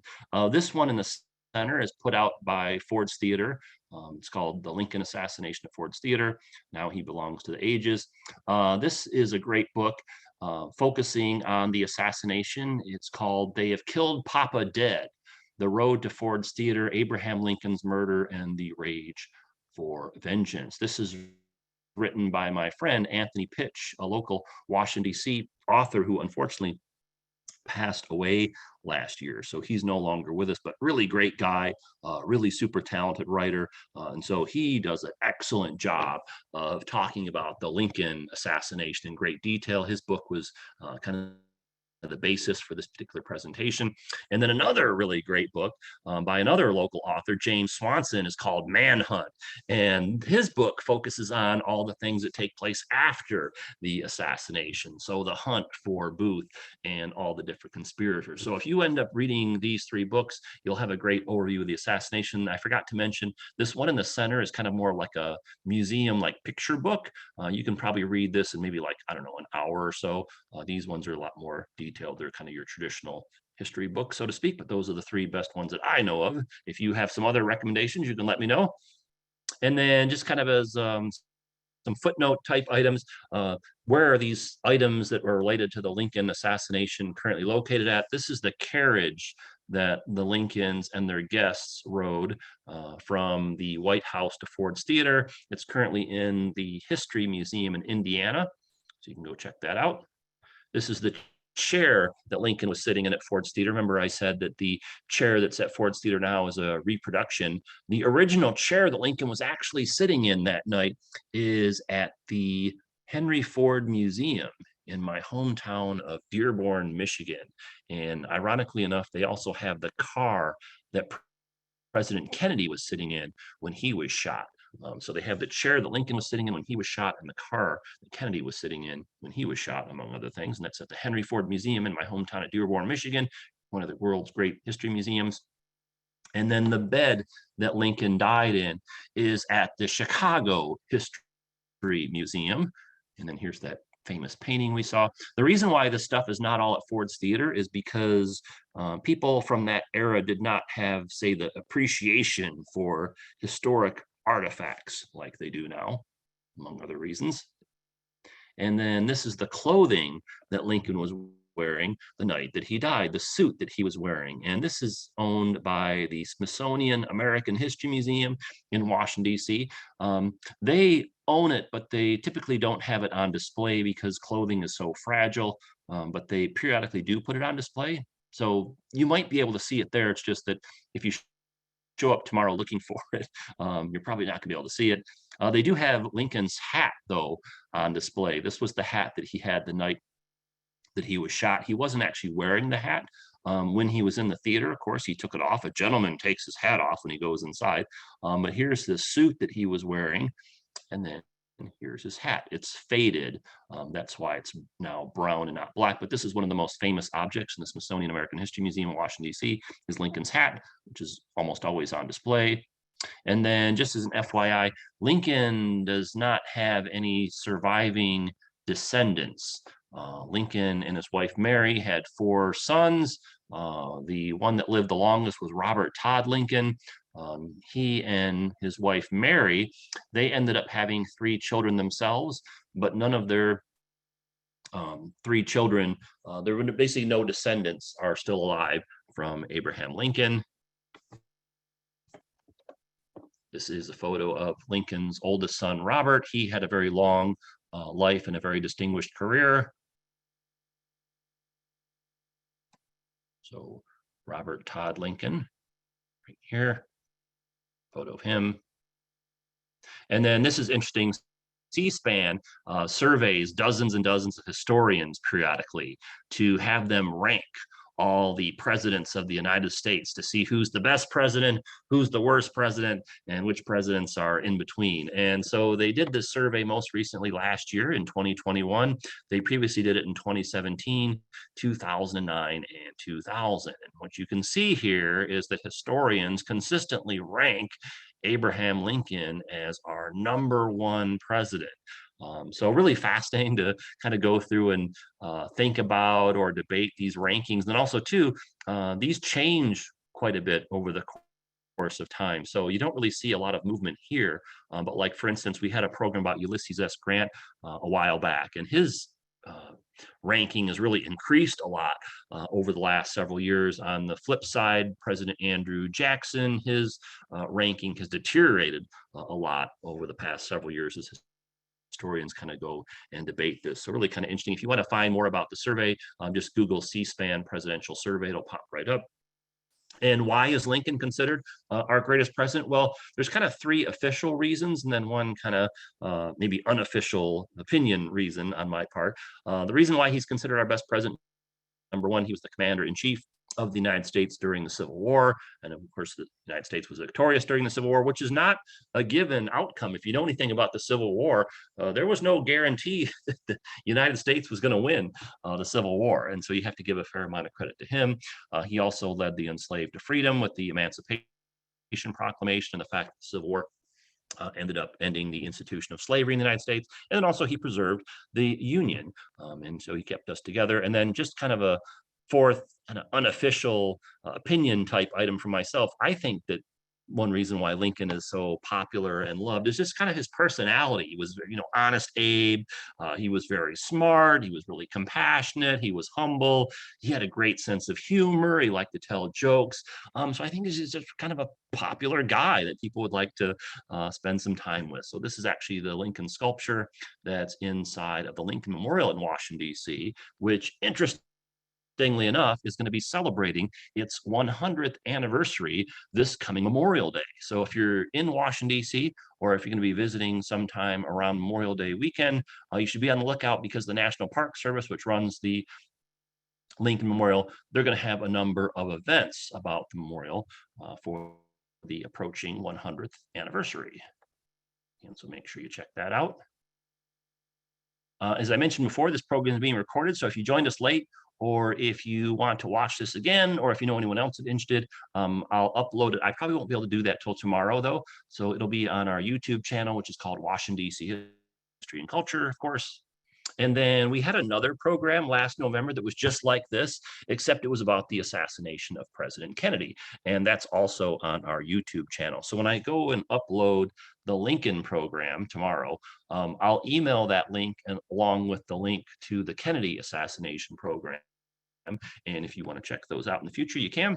This one in the center is put out by Ford's Theater. It's called The Lincoln Assassination at Ford's Theater. Now he belongs to the ages. This is a great book focusing on the assassination. It's called They Have Killed Papa Dead: The Road to Ford's Theater, Abraham Lincoln's Murder, and the Rage for Vengeance. This is written by my friend Anthony Pitch, a local Washington, D.C. author who unfortunately passed away last year. So he's no longer with us, but really great guy, really super talented writer. And so he does an excellent job of talking about the Lincoln assassination in great detail. His book was kind the basis for this particular presentation. And then another really great book by another local author, James Swanson, is called Manhunt. And his book focuses on all the things that take place after the assassination. So the hunt for Booth and all the different conspirators. So if you end up reading these three books, you'll have a great overview of the assassination. I forgot to mention this one in the center is kind of more like a museum like picture book. You can probably read this in maybe like, I don't know, an hour or so. These ones are a lot more detailed. They're kind of your traditional history book, so to speak, but those are the three best ones that I know of. If you have some other recommendations, you can let me know. And then just kind of as some footnote type items, where are these items that were related to the Lincoln assassination currently located at? This is the carriage that the Lincolns and their guests rode from the White House to Ford's Theater. It's currently in the History Museum in Indiana, so you can go check that out. This is the chair that Lincoln was sitting in at Ford's Theater. Remember, I said that the chair that's at Ford's Theater now is a reproduction. The original chair that Lincoln was actually sitting in that night is at the Henry Ford Museum in my hometown of Dearborn, Michigan. And ironically enough, they also have the car that President Kennedy was sitting in when he was shot. So they have the chair that Lincoln was sitting in when he was shot and the car that Kennedy was sitting in when he was shot, among other things. And that's at the Henry Ford Museum in my hometown of Dearborn, Michigan, one of the world's great history museums. And then the bed that Lincoln died in is at the Chicago History Museum. And then here's that famous painting we saw. The reason why this stuff is not all at Ford's Theater is because people from that era did not have, say, the appreciation for historic artifacts like they do now, among other reasons. And then this is the clothing that Lincoln was wearing the night that he died, the suit that he was wearing. And this is owned by the Smithsonian American History Museum in Washington, D.C. They own it, but they typically don't have it on display because clothing is so fragile, but they periodically do put it on display. So you might be able to see it there. It's just that if you show up tomorrow looking for it, you're probably not gonna be able to see it. They do have Lincoln's hat though on display. This was the hat that he had the night that he was shot. He wasn't actually wearing the hat when he was in the theater. Of course, he took it off. A gentleman takes his hat off when he goes inside. But here's the suit that he was wearing. And then here's his hat. It's faded. That's why it's now brown and not black. But this is one of the most famous objects in the Smithsonian American History Museum in Washington, D.C. is Lincoln's hat, which is almost always on display. And then just as an FYI, Lincoln does not have any surviving descendants. Lincoln and his wife Mary had 4 sons. The one that lived the longest was Robert Todd Lincoln. He and his wife Mary, they ended up having 3 children themselves, but none of their 3 children, there were basically no descendants are still alive from Abraham Lincoln. This is a photo of Lincoln's oldest son, Robert. He had a very long life and a very distinguished career. So Robert Todd Lincoln, right here, photo of him. And then this is interesting. C-SPAN surveys dozens and dozens of historians periodically to have them rank all the presidents of the United States to see who's the best president, who's the worst president, and which presidents are in between. And so they did this survey most recently last year in 2021. They previously did it in 2017, 2009, and 2000. And what you can see here is that historians consistently rank Abraham Lincoln as our #1 president. So really fascinating to kind of go through and think about or debate these rankings. And also too, these change quite a bit over the course of time. So you don't really see a lot of movement here. But like, for instance, we had a program about Ulysses S. Grant a while back, and his ranking has really increased a lot over the last several years. On the flip side, President Andrew Jackson, his ranking has deteriorated a lot over the past several years as historians kind of go and debate this. So really kind of interesting. If you want to find more about the survey, just Google C-SPAN presidential survey, it'll pop right up. And why is Lincoln considered our greatest president? Well, there's kind of 3 official reasons and then one kind of maybe unofficial opinion reason on my part. The reason why he's considered our best president, Number one, he was the commander-in-chief of the United States during the Civil War. And of course, the United States was victorious during the Civil War, which is not a given outcome. If you know anything about the Civil War, there was no guarantee that the United States was going to win the Civil War. And so you have to give a fair amount of credit to him. He also led the enslaved to freedom with the Emancipation Proclamation and the fact that the Civil War ended up ending the institution of slavery in the United States. And then also he preserved the Union. And so he kept us together. And then just kind of a fourth kind of unofficial opinion type item for myself, I think that one reason why Lincoln is so popular and loved is just kind of his personality. He was, honest Abe. He was very smart. He was really compassionate. He was humble. He had a great sense of humor. He liked to tell jokes. So I think he's just kind of a popular guy that people would like to spend some time with. So this is actually the Lincoln sculpture that's inside of the Lincoln Memorial in Washington, D.C., which interestingly enough, is going to be celebrating its 100th anniversary this coming Memorial Day. So if you're in Washington, D.C., or if you're going to be visiting sometime around Memorial Day weekend, you should be on the lookout because the National Park Service, which runs the Lincoln Memorial, they're going to have a number of events about the memorial for the approaching 100th anniversary. And so make sure you check that out. As I mentioned before, this program is being recorded. So if you joined us late, or if you want to watch this again, or if you know anyone else that's interested, I'll upload it. I probably won't be able to do that till tomorrow, though. So it'll be on our YouTube channel, which is called Washington, D.C. History and Culture, of course. And then we had another program last November that was just like this, except it was about the assassination of President Kennedy. And that's also on our YouTube channel. So when I go and upload the Lincoln program tomorrow, I'll email that link along with the link to the Kennedy assassination program. And if you want to check those out in the future, you can.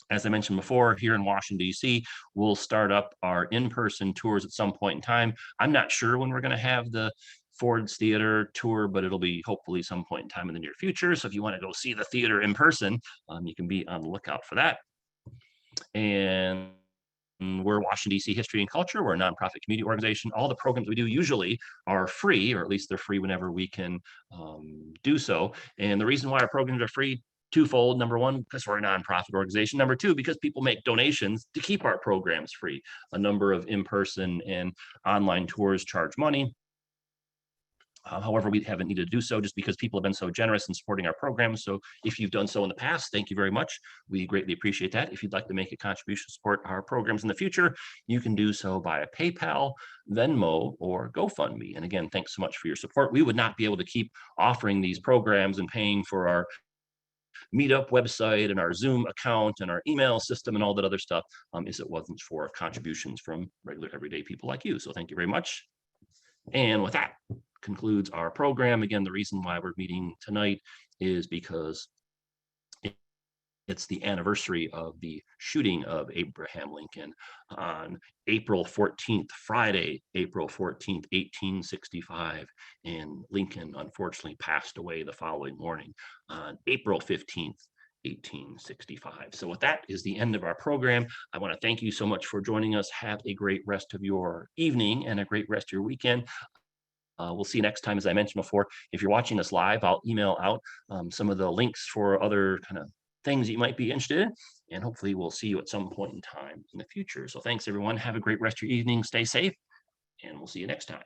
As I mentioned before, here in Washington, D.C., we'll start up our in-person tours at some point in time. I'm not sure when we're going to have the Ford's Theater tour, but it'll be hopefully some point in time in the near future. So if you want to go see the theater in person, you can be on the lookout for that. And we're Washington, D.C. History and Culture. We're a nonprofit community organization. All the programs we do usually are free, or at least they're free whenever we can do so. And the reason why our programs are free, twofold. Number one, because we're a nonprofit organization. Number two, because people make donations to keep our programs free. A number of in-person and online tours charge money. However, we haven't needed to do so just because people have been so generous in supporting our programs. So if you've done so in the past, thank you very much. We greatly appreciate that. If you'd like to make a contribution to support our programs in the future, you can do so via PayPal, Venmo, or GoFundMe. And again, thanks so much for your support. We would not be able to keep offering these programs and paying for our Meetup website and our Zoom account and our email system and all that other stuff if it wasn't for contributions from regular everyday people like you. So thank you very much. And with that concludes our program. Again, the reason why we're meeting tonight is because it's the anniversary of the shooting of Abraham Lincoln on April 14th, Friday, April 14th, 1865. And Lincoln unfortunately passed away the following morning on April 15th, 1865. So with that is the end of our program. I want to thank you so much for joining us. Have a great rest of your evening and a great rest of your weekend. We'll see you next time. As I mentioned before, if you're watching us live, I'll email out some of the links for other kind of things you might be interested in, and hopefully we'll see you at some point in time in the future. So thanks everyone. Have a great rest of your evening. Stay safe, and we'll see you next time.